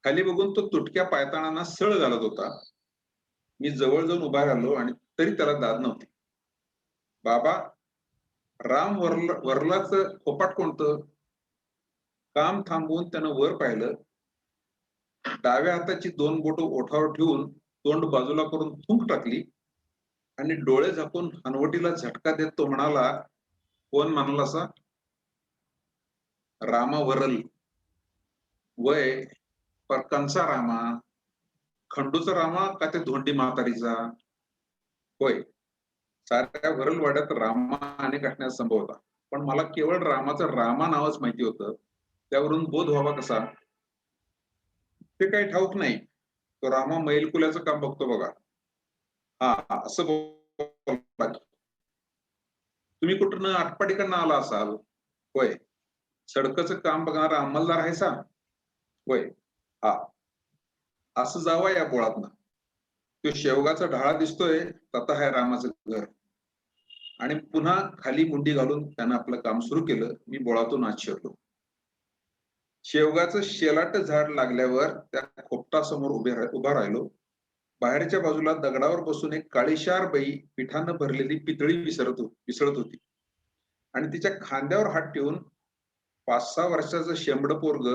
खाली बघून तो तुटक्या पायताणांना सळ घालत होता. मी जवळ जाऊन उभा राहिलो आणि तरी त्याला दाद नव्हती. बाबा, राम वरलाच खोपाट कोणतं? काम थांबवून त्यानं वर पाहिलं. डाव्या हाताची 2 बोटं ओठावर ठेवून तोंड बाजूला करून थुंक टाकली आणि डोळे झाकून हनवटीला झटका देत तो म्हणाला, कोण म्हणालासा? रामा वरल. वय पर कंचा रामा? खंडूचा रामा का ते धोंडी म्हातारीचा? होय, साऱ्या वरल वाड्यात रामा अनेक असण्यास संभव होता, पण मला केवळ रामाचं रामा नावच माहिती होतं. त्यावरून बोध व्हावा कसा ते काही ठाऊक नाही. तो रामा मैलकुल्याचं काम बघतो बघा. हा, असं बोलला. तुम्ही कुठून आटपाडीकडनं आला असाल? होय. सडकचं काम बघणारा अंमलदार आहे सा? होय. हा, असं जावा या बोळातनं. तो शेवगाचा ढाळा दिसतोय, तथा आहे रामाचं घर. आणि पुन्हा खाली मुंडी घालून त्यानं आपलं काम सुरू केलं. मी बोळातून आत शिरलो. शेवगाचं शेलाट झाड लागल्यावर त्या खोपटासमोर उभा राहिलो. बाहेरच्या बाजूला दगडावर बसून एक काळीशार बाई पिठानं भरलेली पितळी विसळत होती आणि तिच्या खांद्यावर हात ठेवून 5-6 वर्षाचं शेंबड पोरग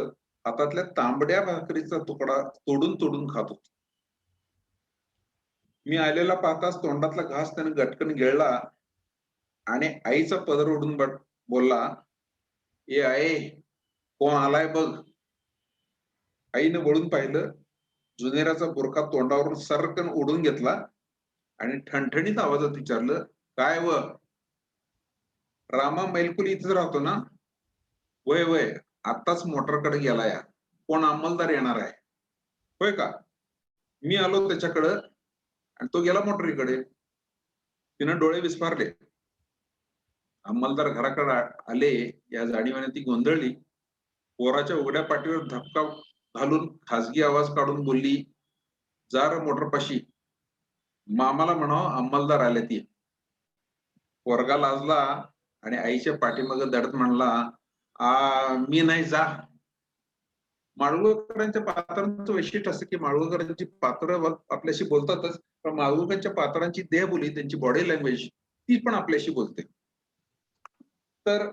हातातल्या तांबड्या भाकरीचा तुकडा तोडून तोडून खात होत. मी आलेला पाहताच तोंडातला घास त्यानं गटकन गिळला आणि आईचा पदर ओढून बोलला, ए आहे, कोण आलाय बघ. आईनं वळून पाहिलं. जुनेराचा बुरखा तोंडावरून सरकन ओढून घेतला आणि ठणठणीत आवाजात विचारलं, काय व? रामा मैलकुली इथेच राहतो ना? वय वय, आत्ताच मोटरकडे गेला या. कोण अंमलदार येणार आहे? होय का? मी आलो त्याच्याकडं आणि तो गेला मोटरीकडे. तिनं डोळे विस्फारले. अंमलदार घराकडे आले या जाणीवाने ती गोंधळली. पोराच्या उघड्या पाठीवर धक्का घालून खासगी आवाज काढून बोलली, जार मोटरपाशी, मामाला म्हणावं अंमलदार आले ती. पोरगा लाजला आणि आईच्या पाठीमागे दडत म्हणला, मी नाही, जा. माडगुळकरांच्या पात्रांचं वैशिष्ट्य असं की माडगुळकरांची पात्र आपल्याशी बोलतातच, पण माडगुळकरांच्या पात्रांची देहबोली, त्यांची बॉडी लँग्वेज ती पण आपल्याशी बोलते. तर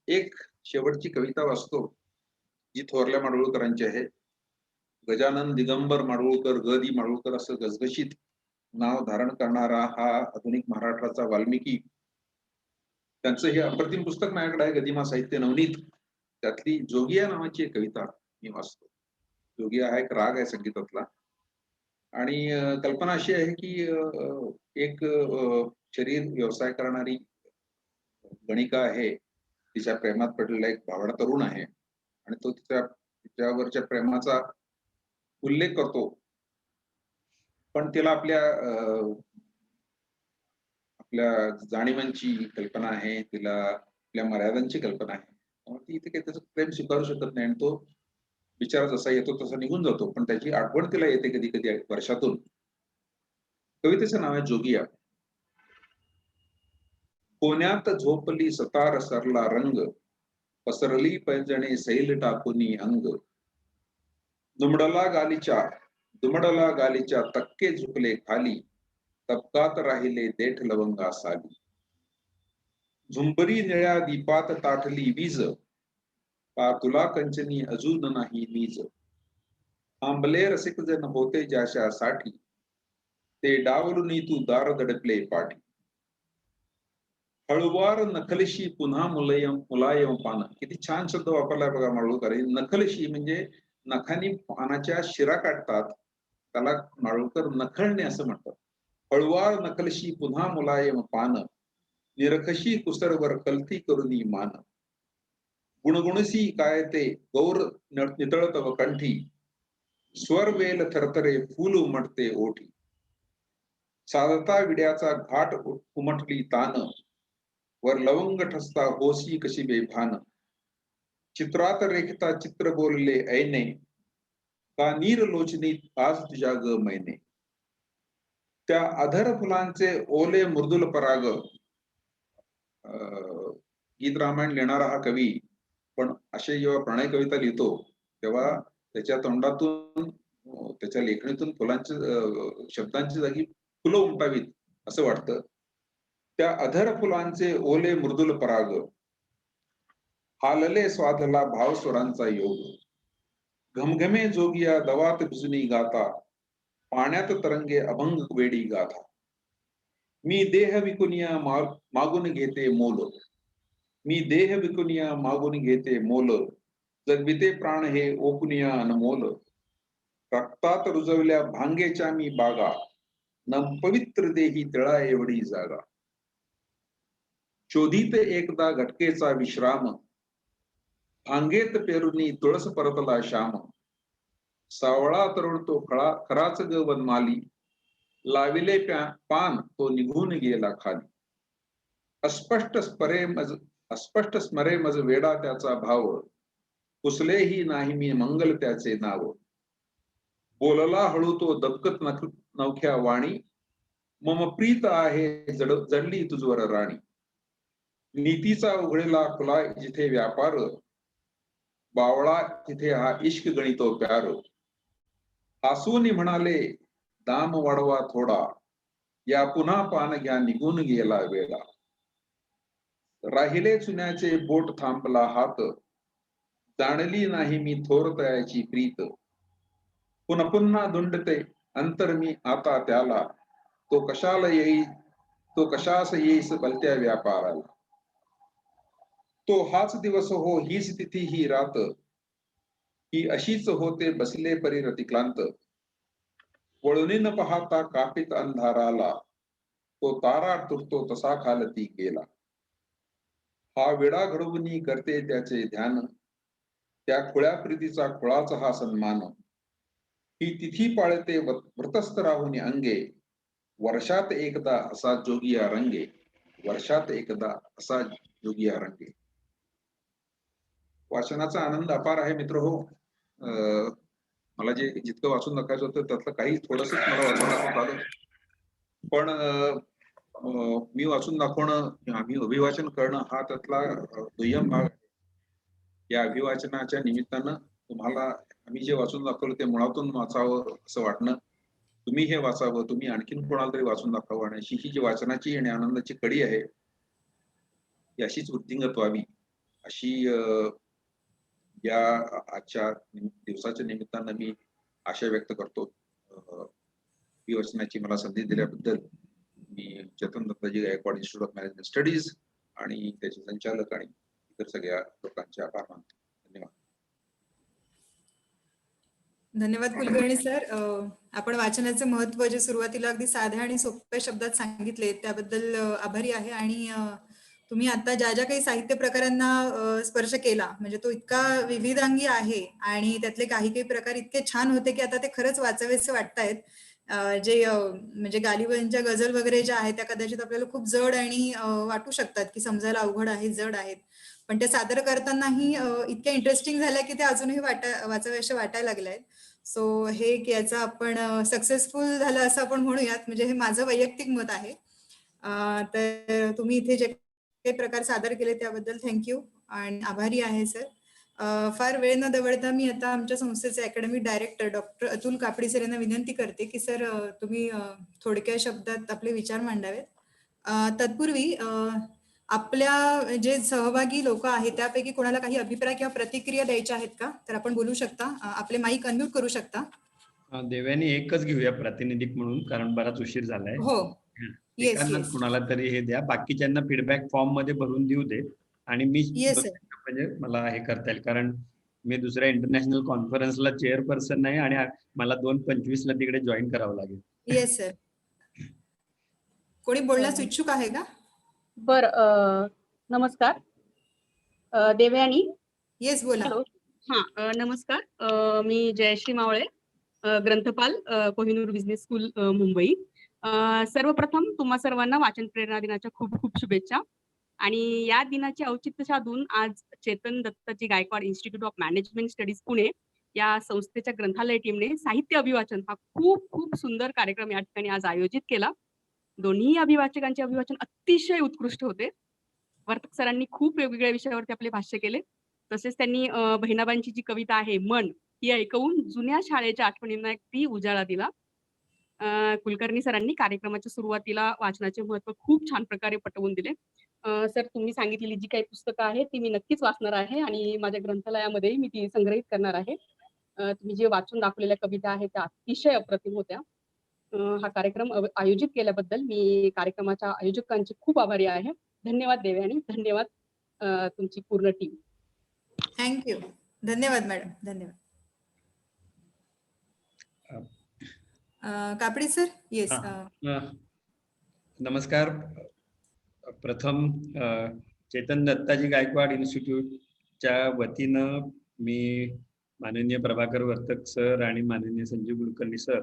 एक शेवटची कविता वाचतो जी थोरल्या माडगुळकरांची आहे. गजानन दिगंबर माडगुळकर, ग दि माडगुळकर असं गजगशीत नाव धारण करणारा हा आधुनिक महाराष्ट्राचा वाल्मिकी. त्यांचं हे अप्रतिम पुस्तक माझ्याकडे आहे, गदिमा साहित्य नवनीत. त्यातली जोगिया नावाची एक कविता मी वाचतो. जोगिया हा एक राग आहे संगीतातला आणि कल्पना अशी आहे की एक शरीर व्यवसाय करणारी गणिका आहे. तिच्या प्रेमात पडलेला एक भावडा तरुण आहे आणि तो तिच्यावरच्या प्रेमाचा उल्लेख करतो, पण तिला आपल्या जाणीवांची कल्पना आहे, तिला आपल्या मर्यादांची कल्पना आहे. त्यामुळे ती इथे काही त्याचं प्रेम स्वीकारू शकत नाही आणि तो विचार जसा येतो तसा निघून जातो, पण त्याची आठवण तिला येते कधी कधी वर्षातून. कवितेचं नाव आहे जोगिया. कोण्यात झोपली सतार सरला रंग, पसरली पैंजणे सैल टाकुनी अंग. दुमडला गालीच्या तक्के झुकले खाली, तबकात राहिले देठ लवंगा साली. झुंबरी निळ्या दीपात ताठली वीज, का तुला कंचनी अजून नाही नीज. आंबले रसिक जन होते ज्याच्यासाठी, ते डावलुनी तू दार दडपले पाठी. हळुवार नखलशी पुन्हा मुलायम पान. किती छान शब्द वापरलाय बघा माडगुळकर. नखलशी म्हणजे नखानी पानाच्या शिरा काढतात, त्याला माडगुळकर नखळणे असं म्हणतात. हळुवार नखलशी पुन्हा मुलायम पान, निरखशी कुसरवर कलती करुनी मान. गुणगुणसी काय ते गौर नितळतव कंठी, स्वर वेल थरथरे फूल उमटते ओठी. साधता विड्याचा घाट उमटली तान, वर लवंग ठसता होसी कशी बेभान. चित्रात रेखता चित्र बोलले ऐने, का नीर लोचनीत आज तुझ्या ग मैने. त्या अधर फुलांचे ओले मृदुल पराग, गीत रामायण लिहिणारा हा कवी, पण असे जेव्हा प्रणय कविता लिहितो तेव्हा त्याच्या तोंडातून त्याच्या लेखणीतून शब्दांची जागी फुलं उमटावीत असं वाटतं. त्या अधर फुलांचे ओले मृदुल पराग, हालले स्वाधला भाव स्वरांचा योग, घमघमे जोगिया दवात भिजुनी गाता, पाण्यात तरंगे अभंग वेडी गाथा. मी देह विकुनिया मागून घेते मोल, मी देह विकुनिया मागून घेते मोल, जगविते प्राण हे ओकुनिया अनमोल. रक्तात रुजवल्या भांगेच्या मी बागा, न पवित्र देही तळा एवढी जागा. शोधित एकदा घटकेचा विश्राम, भांगेत पेरुनी तुळस परतला श्याम. सावळा तरुण तो खराच ग वनमाली, लाविले पान तो निघून गेला खाली. अस्पष्ट स्मरे मज वेडा त्याचा भाव, पुसलेही नाही मी मंगल त्याचे नाव. बोलला हळू तो दबकत नवख्या वाणी, मम प्रीत आहे जडली तुझवर राणी. नीतीचा उघडेला खुला जिथे व्यापार, बावळा तिथे हा इश्क गणितो प्यार. हसून म्हणाले दाम वाढवा थोडा, या पुन्हा पान घ्या निघून गेला वेळा. राहिले चुन्याचे बोट थांबला हात, जाणली नाही मी थोर तयाची प्रीत. पुन्हा पुन्हा धुंडते अंतर मी आता त्याला, तो कशास येईस भलत्या व्यापाराला. तो हाच दिवस हो हीच तिथी ही रात, ही अशीच होते बसले परी रतिक्लांत. वळून न पाहता कापित अंधाराला, तो तारा तुटतो तसा खालती गेला. हा विडा घडवून करते त्याचे ध्यान, त्या खुळ्या प्रीतीचा खुळाचा हा सन्मान. ही तिथी पाळते व्रतस्थ राहून अंगे, वर्षात एकदा असा जोगिया रंगे, वर्षात एकदा असा जोगिया रंगे. वाचनाचा आनंद अपार आहे मित्र हो. मला जितकं वाचून दाखवायचं होतं त्यातलं काही थोडंसंच मला वाचून दाखवता आलं, पण मी वाचून दाखवणं, आम्ही अभिवाचन करणं हा त्यातला दुय्यम भाग आहे. या अभिवाचनाच्या निमित्तानं तुम्हाला आम्ही जे वाचून दाखवलं ते मुळातून वाचावं असं वाटणं, तुम्ही हे वाचावं, तुम्ही आणखीन कोणाला तरी वाचून दाखवावं, आणि अशी ही जी वाचनाची आणि आनंदाची कडी आहे ही अशीच वृद्धिंगत व्हावी अशी या आजच्या दिवसाच्या निमित्तानं मी आशा व्यक्त करतो. अभिवाचनाची मला संधी दिल्याबद्दल मी Chetan Dattaji Gaikwad institute of management studies आणि त्याचे संचालक आणि इतर सगळ्या लोकांचे आभार मानतो. धन्यवाद. धन्यवाद कुलकर्णी सर. आपण वाचनाचं महत्त्व जे सुरुवातीला अगदी साध्या आणि सोप्या शब्दात सांगितले त्याबद्दल आभारी आहे. आणि तुम्ही आता ज्या ज्या काही साहित्य प्रकारांना स्पर्श केला, म्हणजे तो इतका विविधांगी आहे आणि त्यातले काही काही प्रकार इतके छान होते की आता ते खरंच वाचावेसे वाटतायत. जे म्हणजे गालिबांच्या गझल वगैरे ज्या आहेत त्या कदाचित आपल्याला खूप जड आणि वाटू शकतात की समजायला अवघड आहेत, जड आहेत, पण ते सादर करतानाही इतक्या इंटरेस्टिंग झाल्या की ते अजूनही वाचावेसे वाटायला लागले आहेत. सो हे की याचा आपण सक्सेसफुल झालं असं आपण म्हणूयात, म्हणजे हे माझं वैयक्तिक मत आहे. तर तुम्ही इथे जे काही प्रकार सादर केले त्याबद्दल थँक्यू आणि आभारी आहे सर. फार वेळ न दवडता मी आता आमच्या संस्थेचे अकॅडमिक डायरेक्टर डॉक्टर अतुल कापडी सर यांना विनंती करते की सर तुम्ही थोडक्या शब्दात आपले विचार मांडावेत. तत्पूर्वी आपल्या जे सहभागी लोक आहेत त्यापैकी कोणाला काही अभिप्राय किंवा प्रतिक्रिया द्यायच्या आहेत का? तर आपण बोलू शकता. आपले माईक अनम्यूट करू शकता. देव्यानी एकच घेऊया प्रातिनिधिक म्हणून, कारण बराच उशीर झालाय. हो, येस येस, कुणाला तरी हे द्या, बाकीच्यांना फीडबॅक फॉर्म मध्ये भरून देऊ दे. आणि मी म्हणजे मला हे करता येईल, कारण मी दुसऱ्या इंटरनॅशनल कॉन्फरन्सला चेअरपर्सन नाही आणि मला 2:25 ला तिकडे जॉईन करावं लागेल. Yes sir. कोणी बोलण्यास इच्छुक आहे का? बर, नमस्कार. देवयानी. येस बोला. हॅलो. हा, नमस्कार. मी जयश्री मावळे, ग्रंथपाल, कोहिनूर बिझनेस स्कूल, मुंबई. सर्वप्रथम तुम्हा सर्वांना वाचन प्रेरणा दिनाच्या खूप खूप शुभेच्छा. आणि या दिनाचे औचित्य साधून आज Chetan Dattaji Gaikwad institute of management studies Pune या संस्थेच्या ग्रंथालय टीमने साहित्य अभिवाचन हा खूप खूप सुंदर कार्यक्रम या ठिकाणी आज आयोजित केला. दोन्ही अभिवाचकांचे अभिवाचन अतिशय उत्कृष्ट होते. वर्तक सरांनी खूप वेगवेगळ्या विषयावरती आपले भाष्य केले. तसेच त्यांनी बहिणाबाईंची जी कविता आहे मन, ही ऐकवून जुन्या शाळेच्या आठवणींना ती उजाळा दिला. कुलकर्णी सरांनी कार्यक्रमाच्या सुरुवातीला वाचनाचे महत्त्व खूप छान प्रकारे पटवून दिले. सर, तुम्ही सांगितलेली जी काही पुस्तकं आहेत ती मी नक्कीच वाचणार आहे आणि माझ्या ग्रंथालयामध्येही मी ती संग्रहित करणार आहे. तुम्ही जे वाचून दाखवलेल्या कविता आहेत त्या अतिशय अप्रतिम होत्या. हा कार्यक्रम आयोजित केल्याबद्दल मी कार्यक्रमाच्या आयोजकांचे खूप आभारी आहे. धन्यवाद देवयानी, धन्यवाद तुमची पूर्ण टीम. थँक्यू. धन्यवाद मॅडम. धन्यवाद. कापडी सर. येस. नमस्कार. प्रथम चेतन दत्ताजी गायकवाड इन्स्टिट्यूटच्या वतीनं मी माननीय प्रभाकर वर्तक सर आणि माननीय संजीव कुलकर्णी सर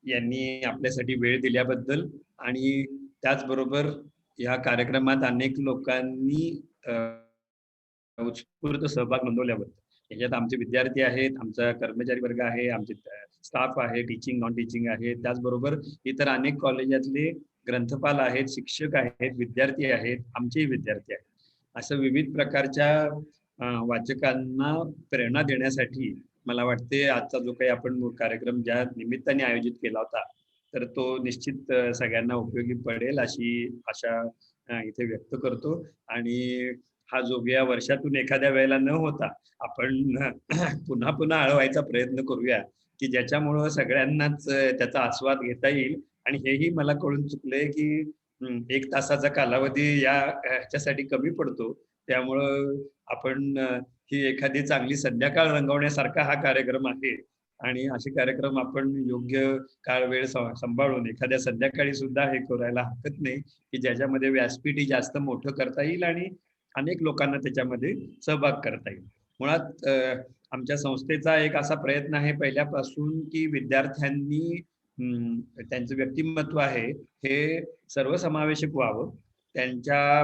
यांनी आपल्यासाठी वेळ दिल्याबद्दल आणि त्याचबरोबर या कार्यक्रमात अनेक लोकांनी उत्स्फूर्त सहभाग नोंदवल्याबद्दल. याच्यात आमचे विद्यार्थी आहेत, आमचा कर्मचारी वर्ग आहे, आमचे स्टाफ आहे, टीचिंग नॉन टीचिंग आहे, त्याचबरोबर इतर अनेक कॉलेजातले ग्रंथपाल आहेत, शिक्षक आहेत, विद्यार्थी आहेत, आमचेही विद्यार्थी आहेत. असं विविध प्रकारच्या वाचकांना प्रेरणा देण्यासाठी मला वाटते आजचा जो काही आपण कार्यक्रम ज्या निमित्ताने आयोजित केला होता तर तो निश्चित सगळ्यांना उपयोगी पडेल अशी आशा इथे व्यक्त करतो. आणि हा जो या वर्षातून एखाद्या वेळेला न होता आपण पुन्हा पुन्हा आळवायचा प्रयत्न करूया की ज्याच्यामुळं सगळ्यांनाच त्याचा आस्वाद घेता येईल. आणि हेही मला कळून चुकलंय की 1 तासाचा कालावधी ह्याच्यासाठी कमी पडतो, त्यामुळं आपण ही एखादी चांगली संध्याकाळ रंगवण्यासारखा हा कार्यक्रम आहे आणि असे कार्यक्रम आपण योग्य काळ वेळ सांभाळून एखाद्या संध्याकाळी सुद्धा हे करायला हरकत नाही की ज्याच्यामध्ये व्यासपीठ जास्त मोठं करता येईल आणि अनेक लोकांना त्याच्यामध्ये सहभाग करता येईल. मुळात आमच्या संस्थेचा एक असा प्रयत्न आहे पहिल्यापासून की विद्यार्थ्यांनी त्यांचं व्यक्तिमत्व आहे हे सर्वसमावेशक व्हावं, त्यांच्या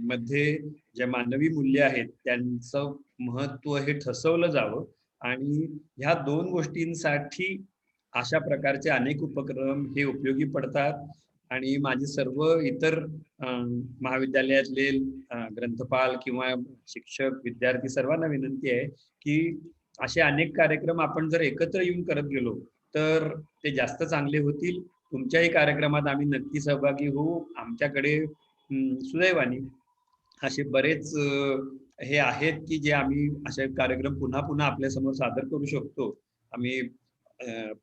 मध्ये जे मानवी मूल्य आहेत त्यांचं महत्त्व हे ठसवलं जावं आणि ह्या 2 गोष्टींसाठी अशा प्रकारचे अनेक उपक्रम हे उपयोगी पडतात. आणि माझे सर्व इतर महाविद्यालयातले ग्रंथपाल किंवा शिक्षक विद्यार्थी सर्वांना विनंती आहे की असे अनेक कार्यक्रम आपण जर एकत्र येऊन करत गेलो तर ते जास्त चांगले होतील. तुमच्याही कार्यक्रमात आम्ही नक्की सहभागी होऊ. आमच्याकडे सुदैवाने असे बरेच हे आहेत की जे आम्ही असे कार्यक्रम पुन्हा पुन्हा आपल्या समोर सादर करू शकतो. आम्ही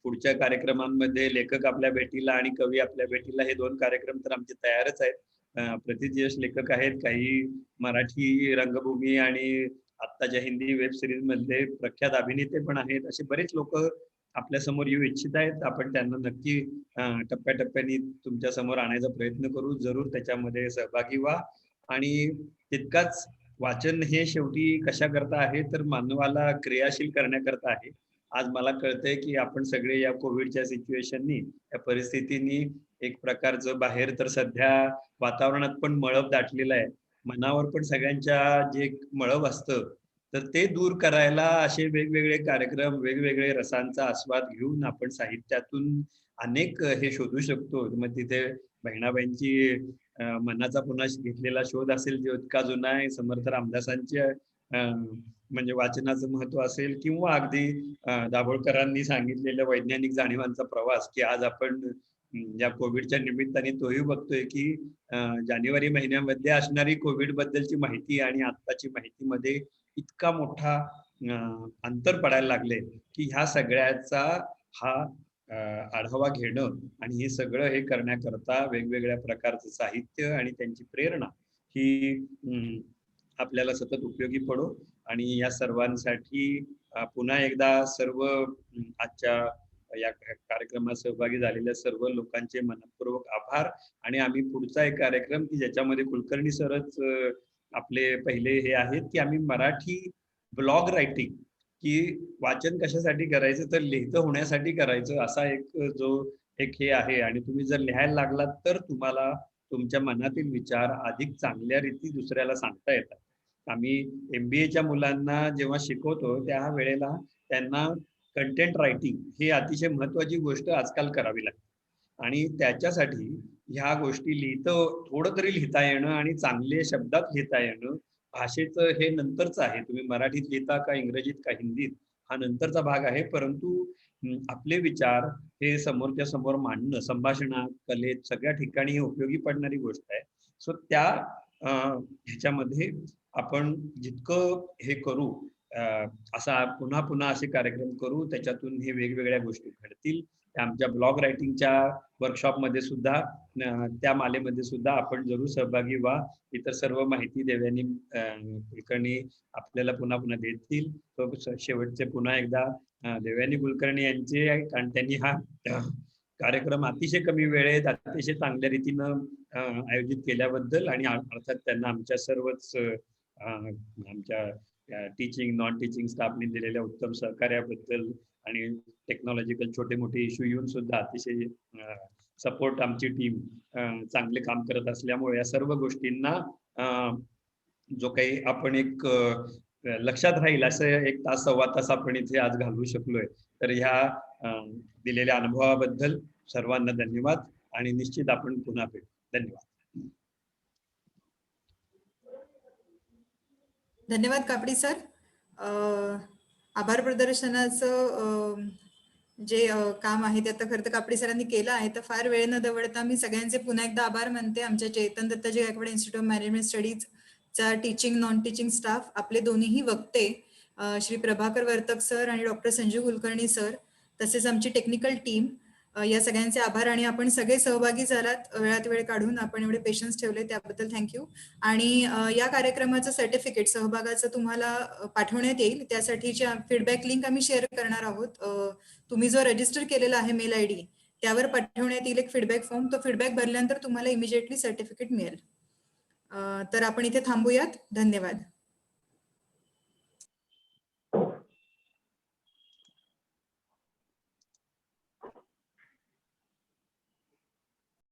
पुढच्या कार्यक्रमांमध्ये लेखक आपल्या भेटीला आणि कवी आपल्या भेटीला हे 2 कार्यक्रम तर आमचे तयारच आहेत. प्रतिज्येश लेखक आहेत, काही मराठी रंगभूमी आणि आत्ताच्या हिंदी वेब सिरीज मध्ये प्रख्यात अभिनेते पण आहेत. असे बरेच लोक आपल्या समोर येऊ इच्छित आहेत. आपण त्यांना नक्की टप्प्याटप्प्याने तुमच्या समोर आणायचा प्रयत्न करू. जरूर त्याच्यामध्ये सहभागी व्हा. आणि तितकाच वाचन हे शेवटी कशा करता आहे तर मानवाला क्रियाशील करण्याकरता आहे. आज मला कळतंय की आपण सगळे या कोविडच्या सिच्युएशननी या परिस्थितीनी एक प्रकारचं बाहेर तर सध्या वातावरणात पण मळब दाटलेलं आहे, मनावर पण सगळ्यांच्या जे मळब असतं तर ते दूर करायला असे वेगवेगळे कार्यक्रम वेगवेगळे रसांचा आस्वाद घेऊन आपण साहित्यातून अनेक हे शोधू शकतो. मग तिथे बहिणाबाईंची मनाचा पुन्हा घेतलेला शोध असेल जो इतका जुना आहे, समर्थ रामदासांच्या म्हणजे वाचनाचं महत्व असेल किंवा अगदी दाभोळकरांनी सांगितलेल्या वैज्ञानिक जाणीवांचा प्रवास की आज आपण या कोविडच्या निमित्ताने तोही बघतोय की जानेवारी महिन्यामध्ये असणारी कोविड बद्दलची माहिती आणि आत्ताची माहितीमध्ये इतका मोठा अंतर पडायला लागले की ह्या सगळ्याचा हा आढावा घेणं आणि हे सगळं हे करण्याकरता वेगवेगळ्या प्रकारचं साहित्य आणि त्यांची प्रेरणा ही आपल्याला सतत उपयोगी पडो. आणि या सर्वांसाठी पुन्हा एकदा सर्व आजच्या या कार्यक्रमात सहभागी झालेल्या सर्व लोकांचे मनपूर्वक आभार. आणि आम्ही पुढचा एक कार्यक्रम की ज्याच्यामध्ये कुलकर्णी सरच आपले पहिले हे आहेत की आम्ही मराठी ब्लॉग रायटिंग की वाचन कशासाठी करायचं तर लिहितं होण्यासाठी करायचं असा एक हे आहे. आणि तुम्ही जर लिहायला लागलात तर तुम्हाला तुमच्या मनातील विचार अधिक चांगल्या रीती दुसऱ्याला सांगता येतात. आम्ही MBAच्या मुलांना जेव्हा शिकवतो त्या वेळेला त्यांना कंटेंट रायटिंग ही अतिशय महत्वाची गोष्ट आजकाल करावी लागते. आणि त्याच्यासाठी ह्या गोष्टी थोडं तरी लिहिता येणं आणि चांगले शब्दात लिहिता येणं, भाषेचं हे नंतरचं आहे. तुम्ही मराठीत लिहिता का इंग्रजीत का हिंदीत हा नंतरचा भाग आहे. परंतु आपले विचार हे समोरच्या समोर मांडणं, संभाषणात, कलेत सगळ्या ठिकाणी ही उपयोगी पडणारी गोष्ट आहे. सो त्या ह्याच्यामध्ये आपण जितकं हे करू, असा पुन्हा पुन्हा असे कार्यक्रम करू, त्याच्यातून हे वेगवेगळ्या गोष्टी घडतील. आमच्या ब्लॉग रायटिंगच्या वर्कशॉपमध्ये सुद्धा, त्या मालेमध्ये सुद्धा आपण जरूर सहभागी व्हा. इतर सर्व माहिती देवयानी कुलकर्णी आपल्याला पुन्हा पुन्हा देतील. शेवटचे पुन्हा एकदा देवयानी कुलकर्णी यांचे, कारण त्यांनी हा कार्यक्रम अतिशय कमी वेळेत अतिशय चांगल्या रीतीनं आयोजित केल्याबद्दल आणि अर्थात त्यांना आमच्या सर्वच आमच्या टीचिंग नॉन टीचिंग स्टाफने दिलेल्या उत्तम सहकार्याबद्दल आणि टेक्नॉलॉजिकल छोटे मोठे इश्यू येऊन सुद्धा अतिशय सपोर्ट आमची टीम चांगले काम करत असल्यामुळे या सर्व गोष्टींना जो काही आपण एक लक्षात राहील असं 1 तास 1.25 तास आपण इथे आज घालवू शकलोय. तर ह्या दिलेल्या अनुभवाबद्दल सर्वांना धन्यवाद आणि निश्चित आपण पुन्हा भेटू. धन्यवाद. धन्यवाद कापडी सर. आभार प्रदर्शनाचं जे काम आहे ते आता खरं तर कापडी सरांनी केलं आहे. तर फार वेळ न दवडता मी सगळ्यांचे पुन्हा एकदा आभार मानते. आमच्या Chetan Dattaji Gaikwad institute of management स्टडीजचा टीचिंग नॉन टीचिंग स्टाफ, आपले दोन्हीही वक्ते श्री प्रभाकर वर्तक सर आणि डॉक्टर संजीव कुलकर्णी सर, तसेच आमची टेक्निकल टीम, या सगळ्यांचे आभार. आणि आपण सगळे सहभागी झालात, वेळात वेळ काढून आपण एवढे पेशन्स ठेवले त्याबद्दल थँक्यू. आणि या कार्यक्रमाचं सर्टिफिकेट सहभागाचं तुम्हाला पाठवण्यात येईल. त्यासाठीची फीडबॅक लिंक आम्ही शेअर करणार आहोत. तुम्ही जो रजिस्टर केलेला आहे मेल ID त्यावर पाठवण्यात येईल एक फीडबॅक फॉर्म. तो फीडबॅक भरल्यानंतर तुम्हाला इमिजिएटली सर्टिफिकेट मिळेल. तर आपण इथे थांबूयात. धन्यवाद.